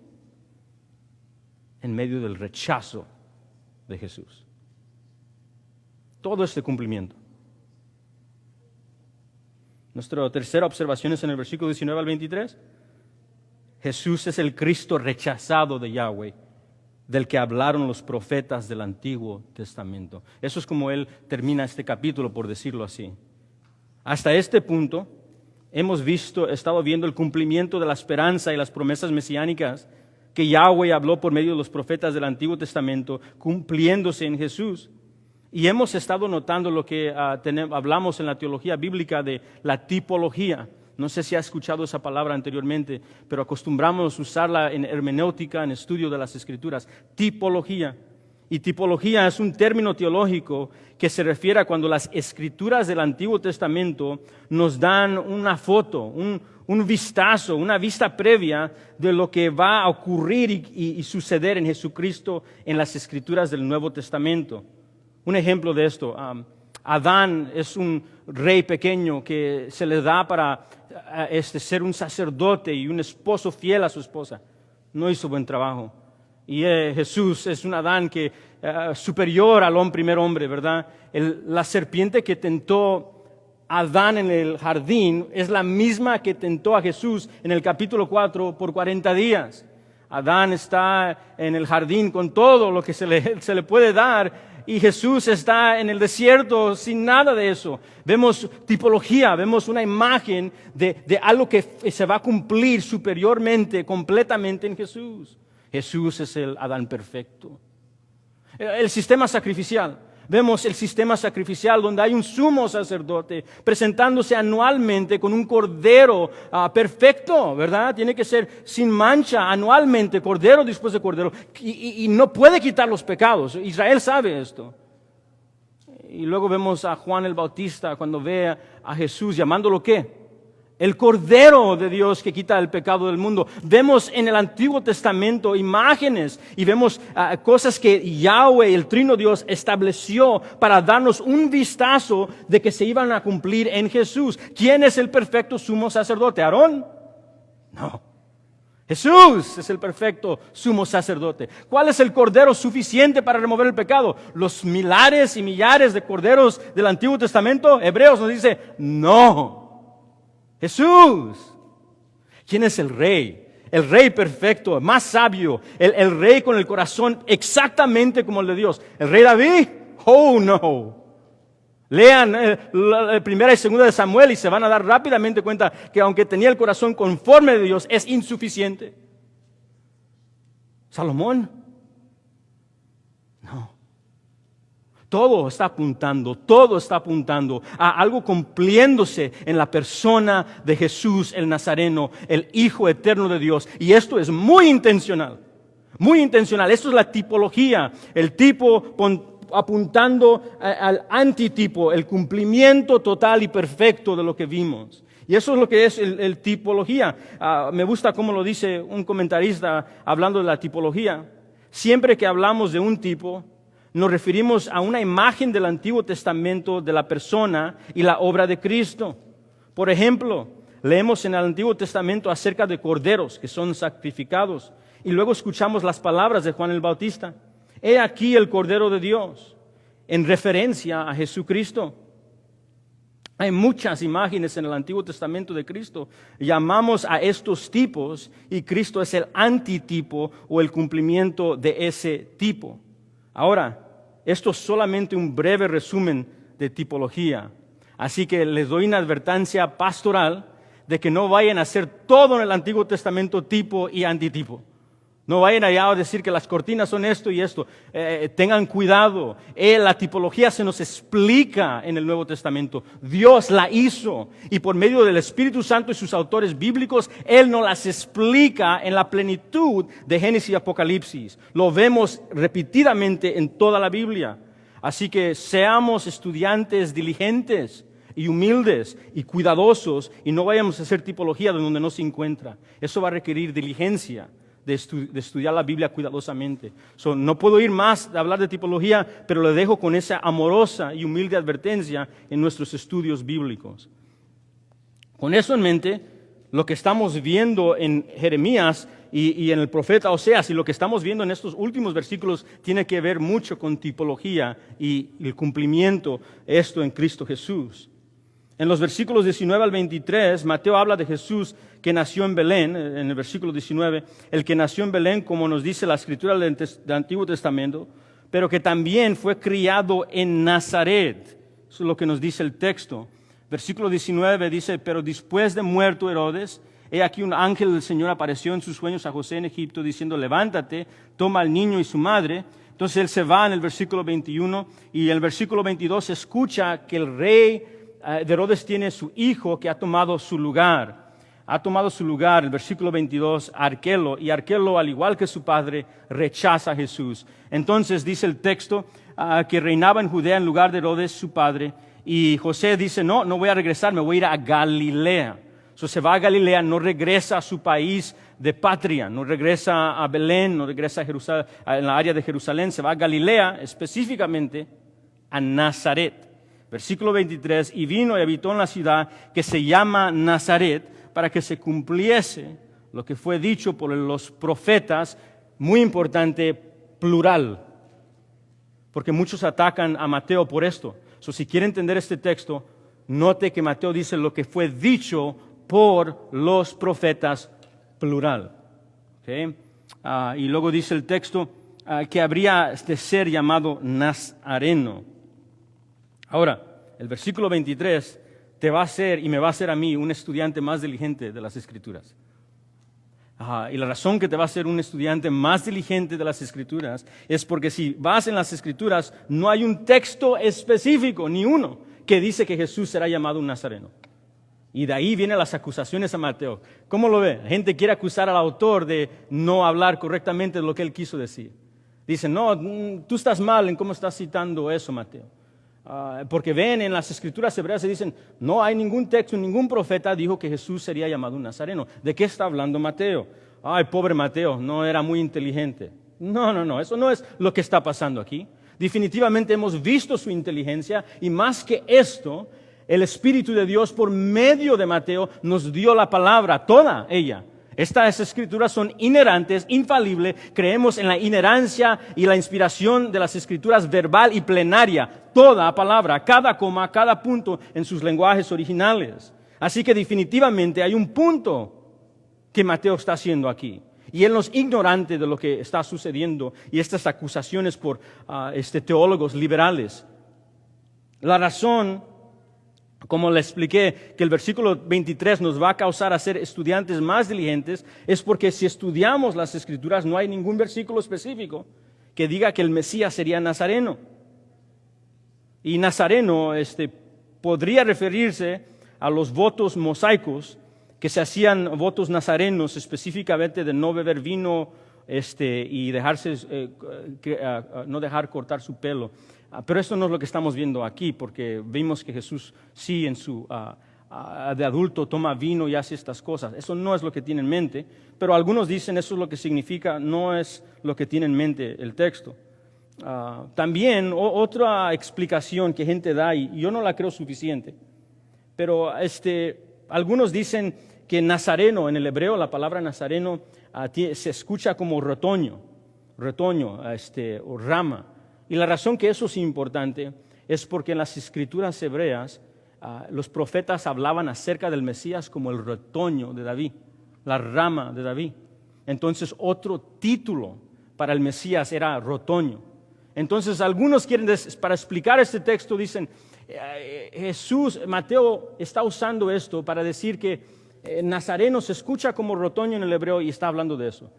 en medio del rechazo de Jesús. Todo este cumplimiento. Nuestra tercera observación es en el versículo 19 al 23. Jesús es el Cristo rechazado de Yahweh, del que hablaron los profetas del Antiguo Testamento. Eso es como él termina este capítulo, por decirlo así. Hasta este punto hemos estado viendo el cumplimiento de la esperanza y las promesas mesiánicas que Yahweh habló por medio de los profetas del Antiguo Testamento, cumpliéndose en Jesús. Y hemos estado notando lo que hablamos en la teología bíblica de la tipología. No sé si ha escuchado esa palabra anteriormente, pero acostumbramos usarla en hermenéutica, en estudio de las Escrituras. Tipología. Y tipología es un término teológico que se refiere a cuando las Escrituras del Antiguo Testamento nos dan una foto, un vistazo, una vista previa de lo que va a ocurrir y suceder en Jesucristo en las Escrituras del Nuevo Testamento. Un ejemplo de esto, Adán es un rey pequeño que se le da para ser un sacerdote y un esposo fiel a su esposa. No hizo buen trabajo. Y Jesús es un Adán que superior al primer hombre, ¿verdad? La serpiente que tentó a Adán en el jardín es la misma que tentó a Jesús en el capítulo 4 por 40 días. Adán está en el jardín con todo lo que se le puede dar, y Jesús está en el desierto sin nada de eso. Vemos tipología, vemos una imagen de algo que se va a cumplir superiormente, completamente en Jesús. Jesús es el Adán perfecto. El sistema sacrificial. Vemos el sistema sacrificial donde hay un sumo sacerdote presentándose anualmente con un cordero perfecto, ¿verdad? Tiene que ser sin mancha anualmente, cordero después de cordero. Y no puede quitar los pecados. Israel sabe esto. Y luego vemos a Juan el Bautista cuando ve a Jesús llamándolo ¿qué? el Cordero de Dios que quita el pecado del mundo. Vemos en el Antiguo Testamento imágenes y vemos cosas que Yahweh, el Trino Dios, estableció para darnos un vistazo de que se iban a cumplir en Jesús. ¿Quién es el perfecto sumo sacerdote? ¿Aarón? No. Jesús es el perfecto sumo sacerdote. ¿Cuál es el cordero suficiente para remover el pecado? Los millares y millares de corderos del Antiguo Testamento. Hebreos nos dice, no. Jesús. ¿Quién es el rey? El rey perfecto, más sabio, el rey con el corazón exactamente como el de Dios. ¿El rey David? Oh no. Lean la primera y segunda de Samuel y se van a dar rápidamente cuenta que aunque tenía el corazón conforme de Dios, es insuficiente. ¿Salomón? No. Todo está apuntando a algo cumpliéndose en la persona de Jesús el Nazareno, el Hijo eterno de Dios. Y esto es muy intencional, muy intencional. Esto es la tipología, el tipo apuntando al antitipo, el cumplimiento total y perfecto de lo que vimos. Y eso es lo que es el tipología. Me gusta cómo lo dice un comentarista hablando de la tipología. Siempre que hablamos de un tipo, nos referimos a una imagen del Antiguo Testamento de la persona y la obra de Cristo. Por ejemplo, leemos en el Antiguo Testamento acerca de corderos que son sacrificados y luego escuchamos las palabras de Juan el Bautista. He aquí el Cordero de Dios, en referencia a Jesucristo. Hay muchas imágenes en el Antiguo Testamento de Cristo. Llamamos a estos tipos y Cristo es el antitipo o el cumplimiento de ese tipo. Ahora, esto es solamente un breve resumen de tipología. Así que les doy una advertencia pastoral de que no vayan a hacer todo en el Antiguo Testamento tipo y antitipo. No vayan allá a decir que las cortinas son esto y esto. Tengan cuidado. La tipología se nos explica en el Nuevo Testamento. Dios la hizo y por medio del Espíritu Santo y sus autores bíblicos, Él nos las explica en la plenitud de Génesis y Apocalipsis. Lo vemos repetidamente en toda la Biblia. Así que seamos estudiantes diligentes y humildes y cuidadosos y no vayamos a hacer tipología de donde no se encuentra. Eso va a requerir diligencia. De estudiar la Biblia cuidadosamente. No puedo ir más de hablar de tipología, pero le dejo con esa amorosa y humilde advertencia en nuestros estudios bíblicos. Con eso en mente, lo que estamos viendo en Jeremías y en el profeta Oseas y lo que estamos viendo en estos últimos versículos tiene que ver mucho con tipología y el cumplimiento esto en Cristo Jesús. En los versículos 19 al 23, Mateo habla de Jesús que nació en Belén, en el versículo 19, el que nació en Belén, como nos dice la escritura del Antiguo Testamento, pero que también fue criado en Nazaret. Eso es lo que nos dice el texto. Versículo 19 dice, pero después de muerto Herodes, he aquí un ángel del Señor apareció en sus sueños a José en Egipto, diciendo, levántate, toma al niño y su madre. Entonces él se va en el versículo 21 y en el versículo 22 escucha que el rey de Herodes tiene su hijo que ha tomado su lugar. El versículo 22, Arquelo. Y Arquelo, al igual que su padre, rechaza a Jesús. Entonces dice el texto que reinaba en Judea en lugar de Herodes, su padre. Y José dice, no voy a regresar, me voy a ir a Galilea. Se va a Galilea, no regresa a su país de patria, no regresa a Belén, no regresa a Jerusalén, en la área de Jerusalén, se va a Galilea, específicamente a Nazaret. Versículo 23, y vino y habitó en la ciudad que se llama Nazaret para que se cumpliese lo que fue dicho por los profetas, muy importante, plural, porque muchos atacan a Mateo por esto. Si quiere entender este texto, note que Mateo dice lo que fue dicho por los profetas, plural. ¿Okay? Y luego dice el texto que habría de ser llamado Nazareno. Ahora, el versículo 23 te va a hacer y me va a hacer a mí un estudiante más diligente de las Escrituras. Y la razón que te va a hacer un estudiante más diligente de las Escrituras es porque si vas en las Escrituras no hay un texto específico, ni uno, que dice que Jesús será llamado un nazareno. Y de ahí vienen las acusaciones a Mateo. ¿Cómo lo ve? La gente quiere acusar al autor de no hablar correctamente de lo que él quiso decir. Dicen, no, tú estás mal en cómo estás citando eso, Mateo. Porque ven en las escrituras hebreas y dicen, no hay ningún texto, ningún profeta dijo que Jesús sería llamado un nazareno. ¿De qué está hablando Mateo? Ay, pobre Mateo, no era muy inteligente. No, eso no es lo que está pasando aquí. Definitivamente hemos visto su inteligencia y más que esto, el Espíritu de Dios por medio de Mateo nos dio la palabra, toda ella. Estas escrituras son inerrantes, infalibles. Creemos en la inherencia y la inspiración de las escrituras verbal y plenaria. Toda palabra, cada coma, cada punto en sus lenguajes originales. Así que definitivamente hay un punto que Mateo está haciendo aquí. Y él no es ignorante de lo que está sucediendo y estas acusaciones por teólogos liberales. La razón, como le expliqué, que el versículo 23 nos va a causar a ser estudiantes más diligentes, es porque si estudiamos las Escrituras no hay ningún versículo específico que diga que el Mesías sería nazareno. Y nazareno podría referirse a los votos mosaicos, que se hacían votos nazarenos específicamente de no beber vino y no dejar cortar su pelo. Pero esto no es lo que estamos viendo aquí, porque vimos que Jesús sí en su de adulto toma vino y hace estas cosas. Eso no es lo que tiene en mente, pero algunos dicen eso es lo que significa, no es lo que tiene en mente el texto. También otra explicación que gente da, y yo no la creo suficiente, pero algunos dicen que nazareno, en el hebreo la palabra nazareno se escucha como retoño o rama. Y la razón que eso es importante es porque en las escrituras hebreas los profetas hablaban acerca del Mesías como el retoño de David, la rama de David. Entonces otro título para el Mesías era retoño. Entonces algunos quieren, para explicar este texto, dicen, Mateo está usando esto para decir que nazareno se escucha como retoño en el hebreo y está hablando de eso.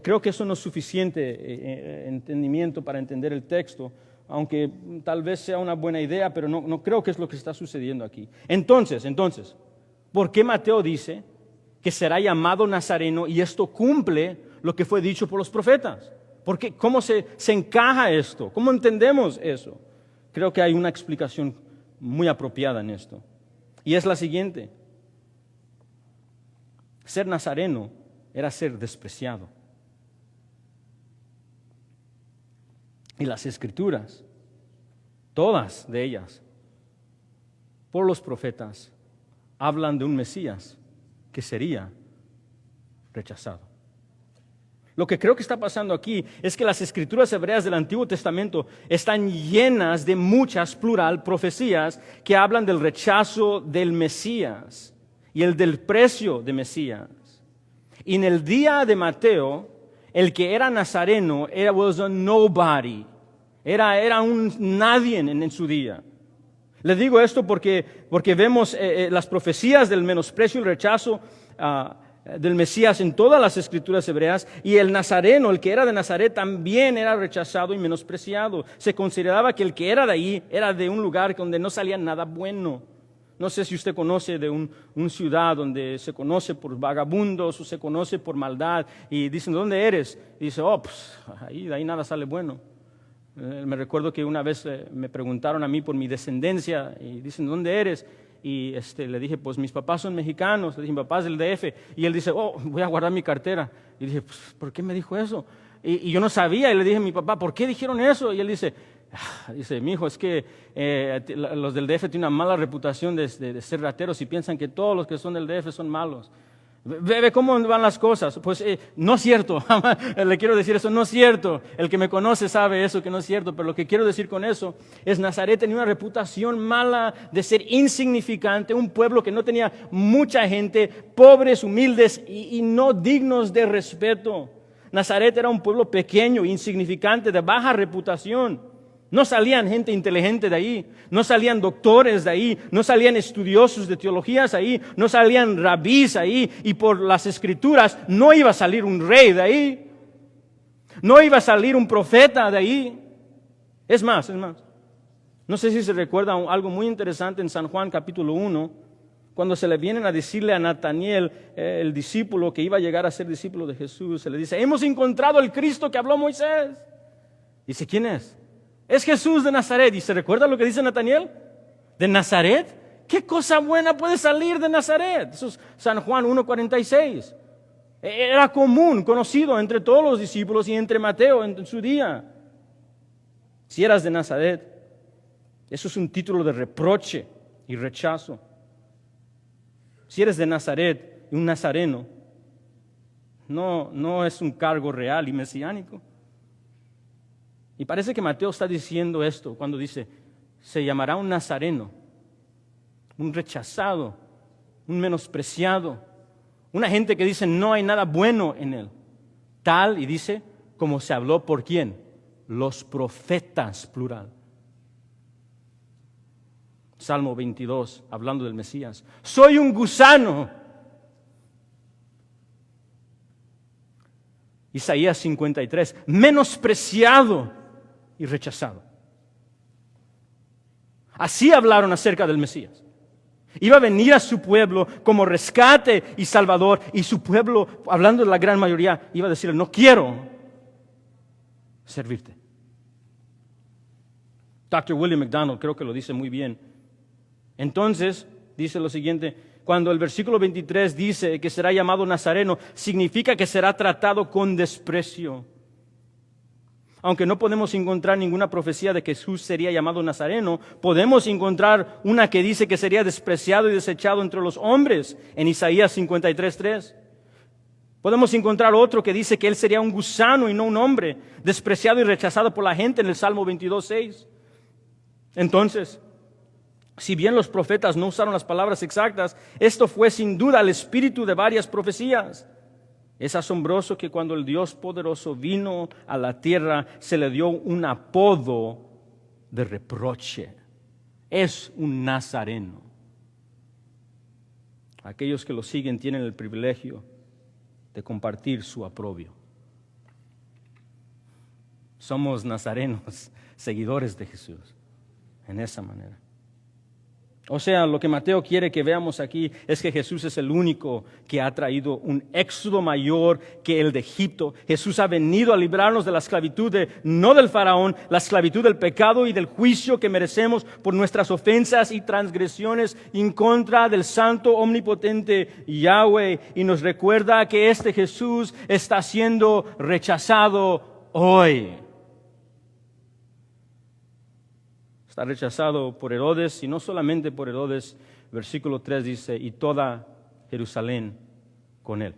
Creo que eso no es suficiente entendimiento para entender el texto, aunque tal vez sea una buena idea, pero no creo que es lo que está sucediendo aquí. Entonces, ¿por qué Mateo dice que será llamado nazareno y esto cumple lo que fue dicho por los profetas? ¿Cómo se encaja esto? ¿Cómo entendemos eso? Creo que hay una explicación muy apropiada en esto. Y es la siguiente. Ser nazareno era ser despreciado. Y las escrituras, todas de ellas, por los profetas, hablan de un Mesías que sería rechazado. Lo que creo que está pasando aquí es que las escrituras hebreas del Antiguo Testamento están llenas de muchas, plural, profecías que hablan del rechazo del Mesías y el del precio de Mesías. Y en el día de Mateo, el que era nazareno was a nobody, era un nadie en su día. Le digo esto porque vemos las profecías del menosprecio y el rechazo del Mesías en todas las escrituras hebreas, y el nazareno, el que era de Nazaret, también era rechazado y menospreciado. Se consideraba que el que era de ahí era de un lugar donde no salía nada bueno. No sé si usted conoce de una ciudad donde se conoce por vagabundos o se conoce por maldad, y dicen, ¿de dónde eres? Y dice, pues de ahí nada sale bueno. Me recuerdo que una vez me preguntaron a mí por mi descendencia y dicen, ¿de dónde eres? Y le dije, pues mis papás son mexicanos. Le dije, mi papá es del DF. Y él dice, voy a guardar mi cartera. Y dije, pues, ¿por qué me dijo eso? Y yo no sabía. Y le dije a mi papá, ¿por qué dijeron eso? Y él dice, mijo, es que los del DF tienen una mala reputación de ser rateros y piensan que todos los que son del DF son malos. Ve cómo van las cosas. Pues no es cierto. Le quiero decir eso, no es cierto. El que me conoce sabe eso, que no es cierto. Pero lo que quiero decir con eso es Nazaret tenía una reputación mala de ser insignificante, un pueblo que no tenía mucha gente, pobres, humildes y no dignos de respeto. Nazaret era un pueblo pequeño, insignificante, de baja reputación. No salían gente inteligente de ahí, no salían doctores de ahí, no salían estudiosos de teologías ahí, no salían rabís ahí, y por las escrituras no iba a salir un rey de ahí, no iba a salir un profeta de ahí. Es más, no sé si se recuerda algo muy interesante en San Juan capítulo 1, cuando se le vienen a decirle a Nataniel, el discípulo que iba a llegar a ser discípulo de Jesús, se le dice, hemos encontrado el Cristo que habló Moisés. Dice, ¿quién es? Es Jesús de Nazaret. ¿Y se recuerda lo que dice Nataniel? ¿De Nazaret? ¿Qué cosa buena puede salir de Nazaret? Eso es San Juan 1:46. Era común, conocido entre todos los discípulos y entre Mateo en su día. Si eras de Nazaret, eso es un título de reproche y rechazo. Si eres de Nazaret, un nazareno, no es un cargo real y mesiánico. Y parece que Mateo está diciendo esto cuando dice, se llamará un nazareno, un rechazado, un menospreciado, una gente que dice no hay nada bueno en él. Tal, y dice, como se habló por quién, los profetas, plural. Salmo 22, hablando del Mesías. Soy un gusano. Isaías 53, menospreciado y rechazado. Así hablaron acerca del Mesías. Iba a venir a su pueblo como rescate y salvador, y su pueblo, hablando de la gran mayoría, iba a decirle, no quiero servirte. Dr. William McDonald creo que lo dice muy bien. Entonces, dice lo siguiente, cuando el versículo 23 dice que será llamado Nazareno, significa que será tratado con desprecio. Aunque no podemos encontrar ninguna profecía de que Jesús sería llamado Nazareno, podemos encontrar una que dice que sería despreciado y desechado entre los hombres en Isaías 53:3. Podemos encontrar otro que dice que él sería un gusano y no un hombre, despreciado y rechazado por la gente en el Salmo 22:6. Entonces, si bien los profetas no usaron las palabras exactas, esto fue sin duda el espíritu de varias profecías. Es asombroso que cuando el Dios poderoso vino a la tierra, se le dio un apodo de reproche. Es un nazareno. Aquellos que lo siguen tienen el privilegio de compartir su aprobio. Somos nazarenos, seguidores de Jesús, en esa manera. O sea, lo que Mateo quiere que veamos aquí es que Jesús es el único que ha traído un éxodo mayor que el de Egipto. Jesús ha venido a librarnos de la esclavitud no del faraón, la esclavitud del pecado y del juicio que merecemos por nuestras ofensas y transgresiones en contra del santo omnipotente Yahweh. Y nos recuerda que este Jesús está siendo rechazado hoy. Está rechazado por Herodes, y no solamente por Herodes. Versículo 3 dice, y toda Jerusalén con él.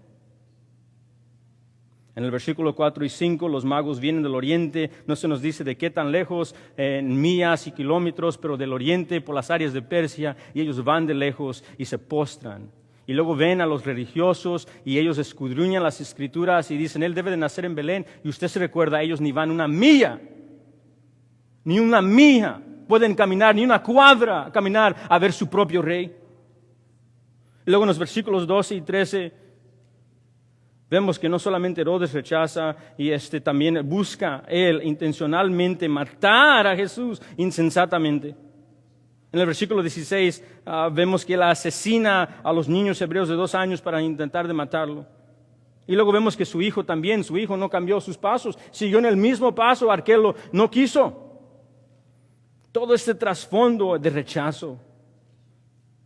En el versículo 4 y 5, los magos vienen del oriente, no se nos dice de qué tan lejos, en millas y kilómetros, pero del oriente, por las áreas de Persia, y ellos van de lejos y se postran. Y luego ven a los religiosos y ellos escudriñan las escrituras y dicen, él debe de nacer en Belén. Y usted se recuerda, ellos ni van una milla, pueden caminar ni una cuadra, caminar a ver su propio rey. Y luego en los versículos 12 y 13 vemos que no solamente Herodes rechaza y también busca él intencionalmente matar a Jesús insensatamente. En el versículo 16 vemos que él asesina a los niños hebreos de 2 años para intentar de matarlo. Y luego vemos que su hijo no cambió sus pasos, siguió en el mismo paso, Arquelo no quiso. Todo este trasfondo de rechazo,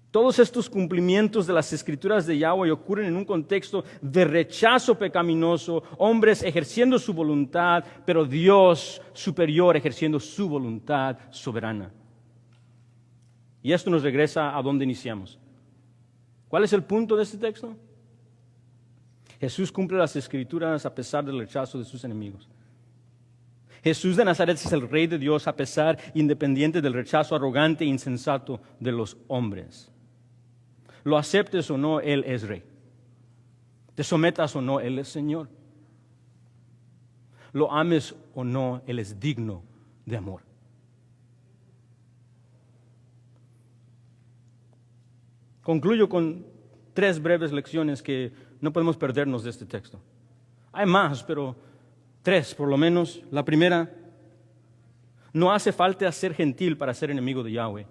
todos estos cumplimientos de las escrituras de Yahweh ocurren en un contexto de rechazo pecaminoso, hombres ejerciendo su voluntad, pero Dios superior ejerciendo su voluntad soberana. Y esto nos regresa a donde iniciamos. ¿Cuál es el punto de este texto? Jesús cumple las escrituras a pesar del rechazo de sus enemigos. Jesús de Nazaret es el Rey de Dios a pesar, independiente del rechazo arrogante e insensato de los hombres. Lo aceptes o no, Él es Rey. Te sometas o no, Él es Señor. Lo ames o no, Él es digno de amor. Concluyo con 3 breves lecciones que no podemos perdernos de este texto. Hay más, pero 3 por lo menos. La primera, no hace falta ser gentil para ser enemigo de Yahweh.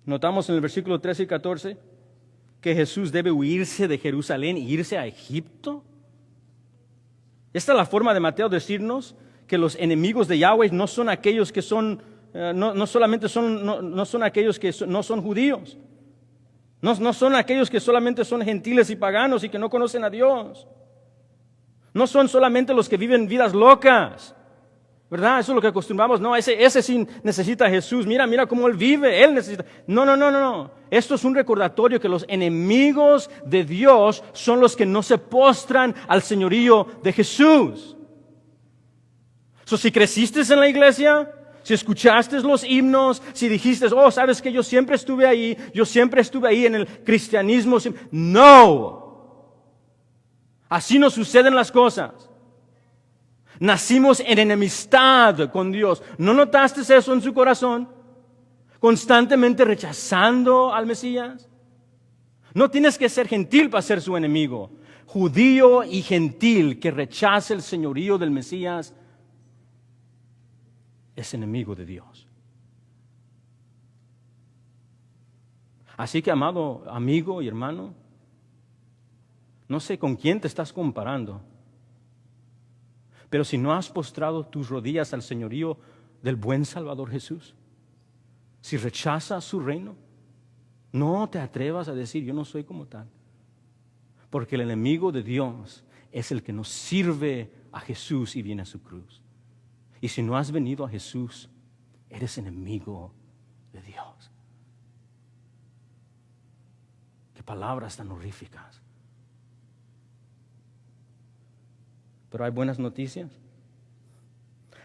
Notamos en el versículo 13 y 14 que Jesús debe huirse de Jerusalén e irse a Egipto. Esta es la forma de Mateo decirnos que los enemigos de Yahweh no son aquellos que son, no son aquellos que no son judíos. No son aquellos que solamente son gentiles y paganos y que no conocen a Dios. No son solamente los que viven vidas locas, ¿verdad? Eso es lo que acostumbramos. No, ese sí necesita a Jesús. Mira cómo Él vive. Él necesita. No. Esto es un recordatorio que los enemigos de Dios son los que no se postran al señorío de Jesús. Si creciste en la iglesia, si escuchaste los himnos, si dijiste, sabes que yo siempre estuve ahí en el cristianismo. No. Así no suceden las cosas. Nacimos en enemistad con Dios. ¿No notaste eso en su corazón? Constantemente rechazando al Mesías. No tienes que ser gentil para ser su enemigo. Judío y gentil que rechace el señorío del Mesías es enemigo de Dios. Así que, amado amigo y hermano, no sé con quién te estás comparando, pero si no has postrado tus rodillas al señorío del buen Salvador Jesús, si rechazas su reino, no te atrevas a decir, yo no soy como tal, porque el enemigo de Dios es el que nos sirve a Jesús y viene a su cruz. Y si no has venido a Jesús, eres enemigo de Dios. Qué palabras tan horríficas. Pero hay buenas noticias.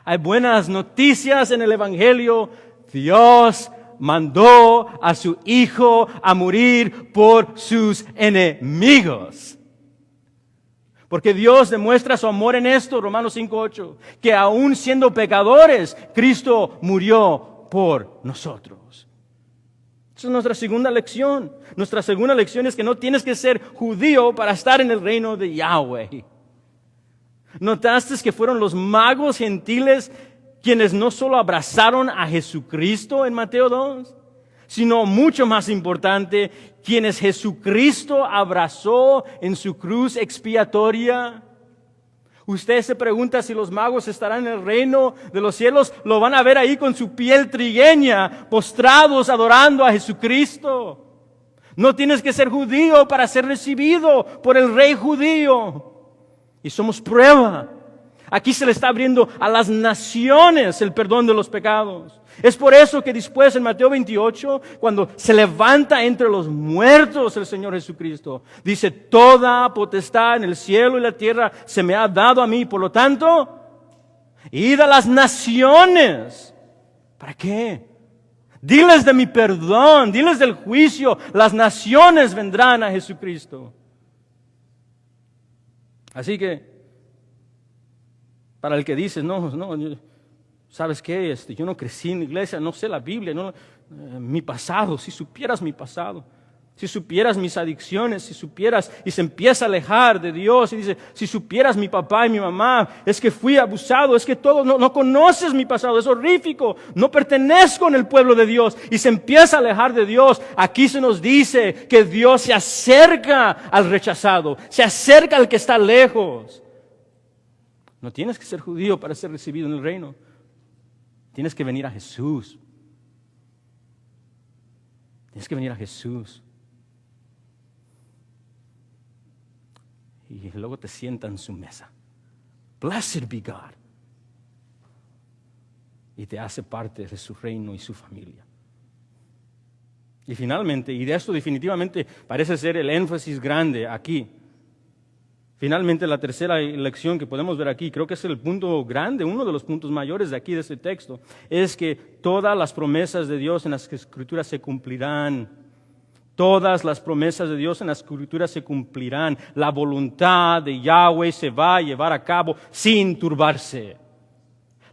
Hay buenas noticias en el Evangelio. Dios mandó a su Hijo a morir por sus enemigos. Porque Dios demuestra su amor en esto, Romanos 5:8, que aún siendo pecadores, Cristo murió por nosotros. Esa es nuestra segunda lección. Nuestra segunda lección es que no tienes que ser judío para estar en el reino de Yahweh. ¿Notaste que fueron los magos gentiles quienes no solo abrazaron a Jesucristo en Mateo 2, sino mucho más importante, quienes Jesucristo abrazó en su cruz expiatoria? Usted se pregunta si los magos estarán en el reino de los cielos. Lo van a ver ahí con su piel trigueña, postrados adorando a Jesucristo. No tienes que ser judío para ser recibido por el rey judío. Y somos prueba. Aquí se le está abriendo a las naciones el perdón de los pecados. Es por eso que después en Mateo 28, cuando se levanta entre los muertos el Señor Jesucristo, dice, toda potestad en el cielo y la tierra se me ha dado a mí. Por lo tanto, id a las naciones. ¿Para qué? Diles de mi perdón, diles del juicio. Las naciones vendrán a Jesucristo. Así que, para el que dice, no, ¿sabes qué? Yo no crecí en la iglesia, no sé la Biblia, mi pasado, si supieras mi pasado, si supieras mis adicciones, si supieras, y se empieza a alejar de Dios y dice, si supieras mi papá y mi mamá, es que fui abusado, es que todo, no conoces mi pasado, es horrífico, no pertenezco en el pueblo de Dios, y se empieza a alejar de Dios. Aquí se nos dice que Dios se acerca al rechazado, se acerca al que está lejos. No tienes que ser judío para ser recibido en el reino. Tienes que venir a Jesús. Tienes que venir a Jesús. Y luego te sienta en su mesa. Blessed be God. Y te hace parte de su reino y su familia. Y finalmente, y de esto definitivamente parece ser el énfasis grande aquí. Finalmente, la tercera lección que podemos ver aquí, creo que es el punto grande, uno de los puntos mayores de aquí de este texto, es que todas las promesas de Dios en las Escrituras se cumplirán. Todas las promesas de Dios en las Escrituras se cumplirán. La voluntad de Yahweh se va a llevar a cabo sin turbarse.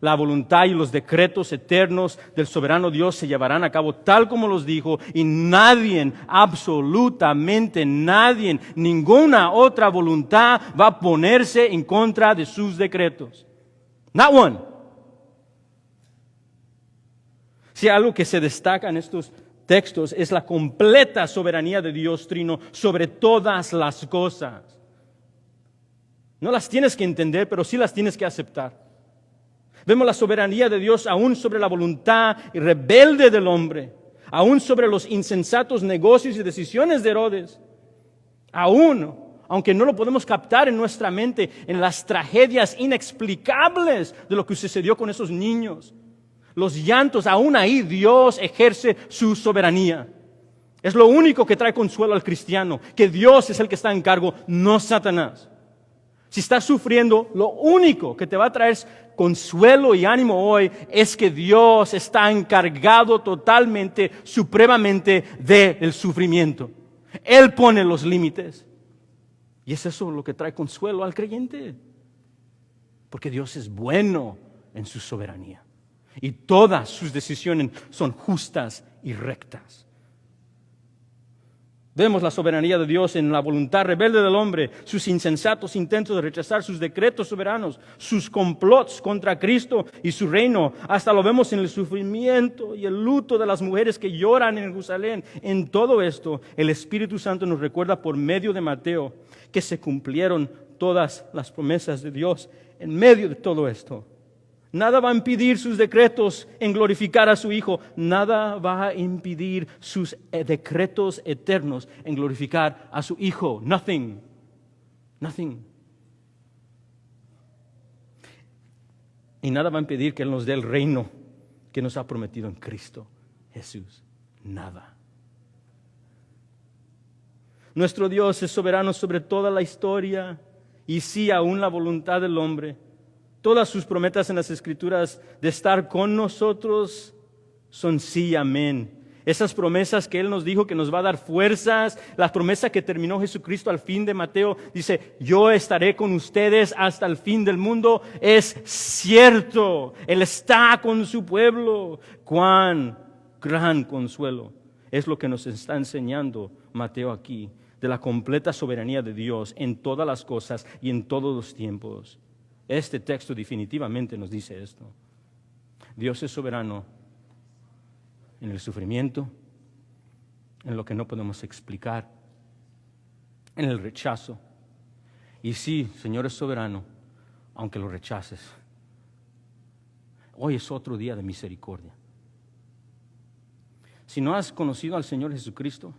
La voluntad y los decretos eternos del soberano Dios se llevarán a cabo tal como los dijo, y nadie, absolutamente nadie, ninguna otra voluntad va a ponerse en contra de sus decretos. Not one. Si algo que se destaca en estos textos es la completa soberanía de Dios Trino sobre todas las cosas. No las tienes que entender, pero sí las tienes que aceptar. Vemos la soberanía de Dios aún sobre la voluntad rebelde del hombre, aún sobre los insensatos negocios y decisiones de Herodes, aún, aunque no lo podemos captar en nuestra mente, en las tragedias inexplicables de lo que sucedió con esos niños, los llantos, aún ahí Dios ejerce su soberanía. Es lo único que trae consuelo al cristiano, que Dios es el que está en cargo, no Satanás. Si estás sufriendo, lo único que te va a traer consuelo y ánimo hoy es que Dios está encargado totalmente, supremamente del sufrimiento. Él pone los límites. Y es eso lo que trae consuelo al creyente. Porque Dios es bueno en su soberanía. Y todas sus decisiones son justas y rectas. Vemos la soberanía de Dios en la voluntad rebelde del hombre, sus insensatos intentos de rechazar sus decretos soberanos, sus complots contra Cristo y su reino. Hasta lo vemos en el sufrimiento y el luto de las mujeres que lloran en Jerusalén. En todo esto, el Espíritu Santo nos recuerda por medio de Mateo que se cumplieron todas las promesas de Dios en medio de todo esto. Nada va a impedir sus decretos en glorificar a su Hijo. Nada va a impedir sus decretos eternos en glorificar a su Hijo. Nothing. Nothing. Y nada va a impedir que Él nos dé el reino que nos ha prometido en Cristo Jesús. Nada. Nuestro Dios es soberano sobre toda la historia y sí aún la voluntad del hombre. Todas sus promesas en las Escrituras de estar con nosotros son sí, amén. Esas promesas que Él nos dijo que nos va a dar fuerzas, la promesa que terminó Jesucristo al fin de Mateo, dice, yo estaré con ustedes hasta el fin del mundo, es cierto. Él está con su pueblo. Cuán gran consuelo. Es lo que nos está enseñando Mateo aquí, de la completa soberanía de Dios en todas las cosas y en todos los tiempos. Este texto definitivamente nos dice esto. Dios es soberano en el sufrimiento, en lo que no podemos explicar, en el rechazo. Y sí, Señor es soberano, aunque lo rechaces. Hoy es otro día de misericordia. Si no has conocido al Señor Jesucristo,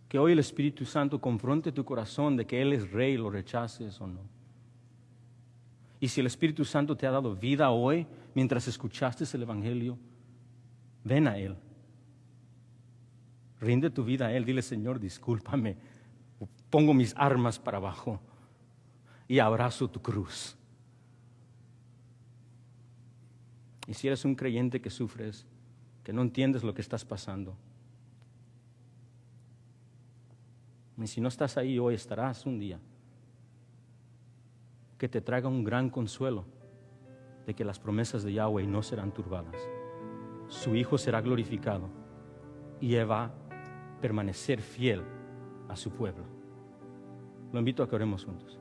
que hoy el Espíritu Santo confronte tu corazón de que Él es Rey, lo rechaces o no. Y si el Espíritu Santo te ha dado vida hoy, mientras escuchaste el Evangelio, ven a Él. Rinde tu vida a Él. Dile, Señor, discúlpame. Pongo mis armas para abajo y abrazo tu cruz. Y si eres un creyente que sufres, que no entiendes lo que estás pasando, y si no estás ahí hoy, estarás un día, que te traiga un gran consuelo de que las promesas de Yahweh no serán turbadas. Su Hijo será glorificado y Él va a permanecer fiel a su pueblo. Lo invito a que oremos juntos.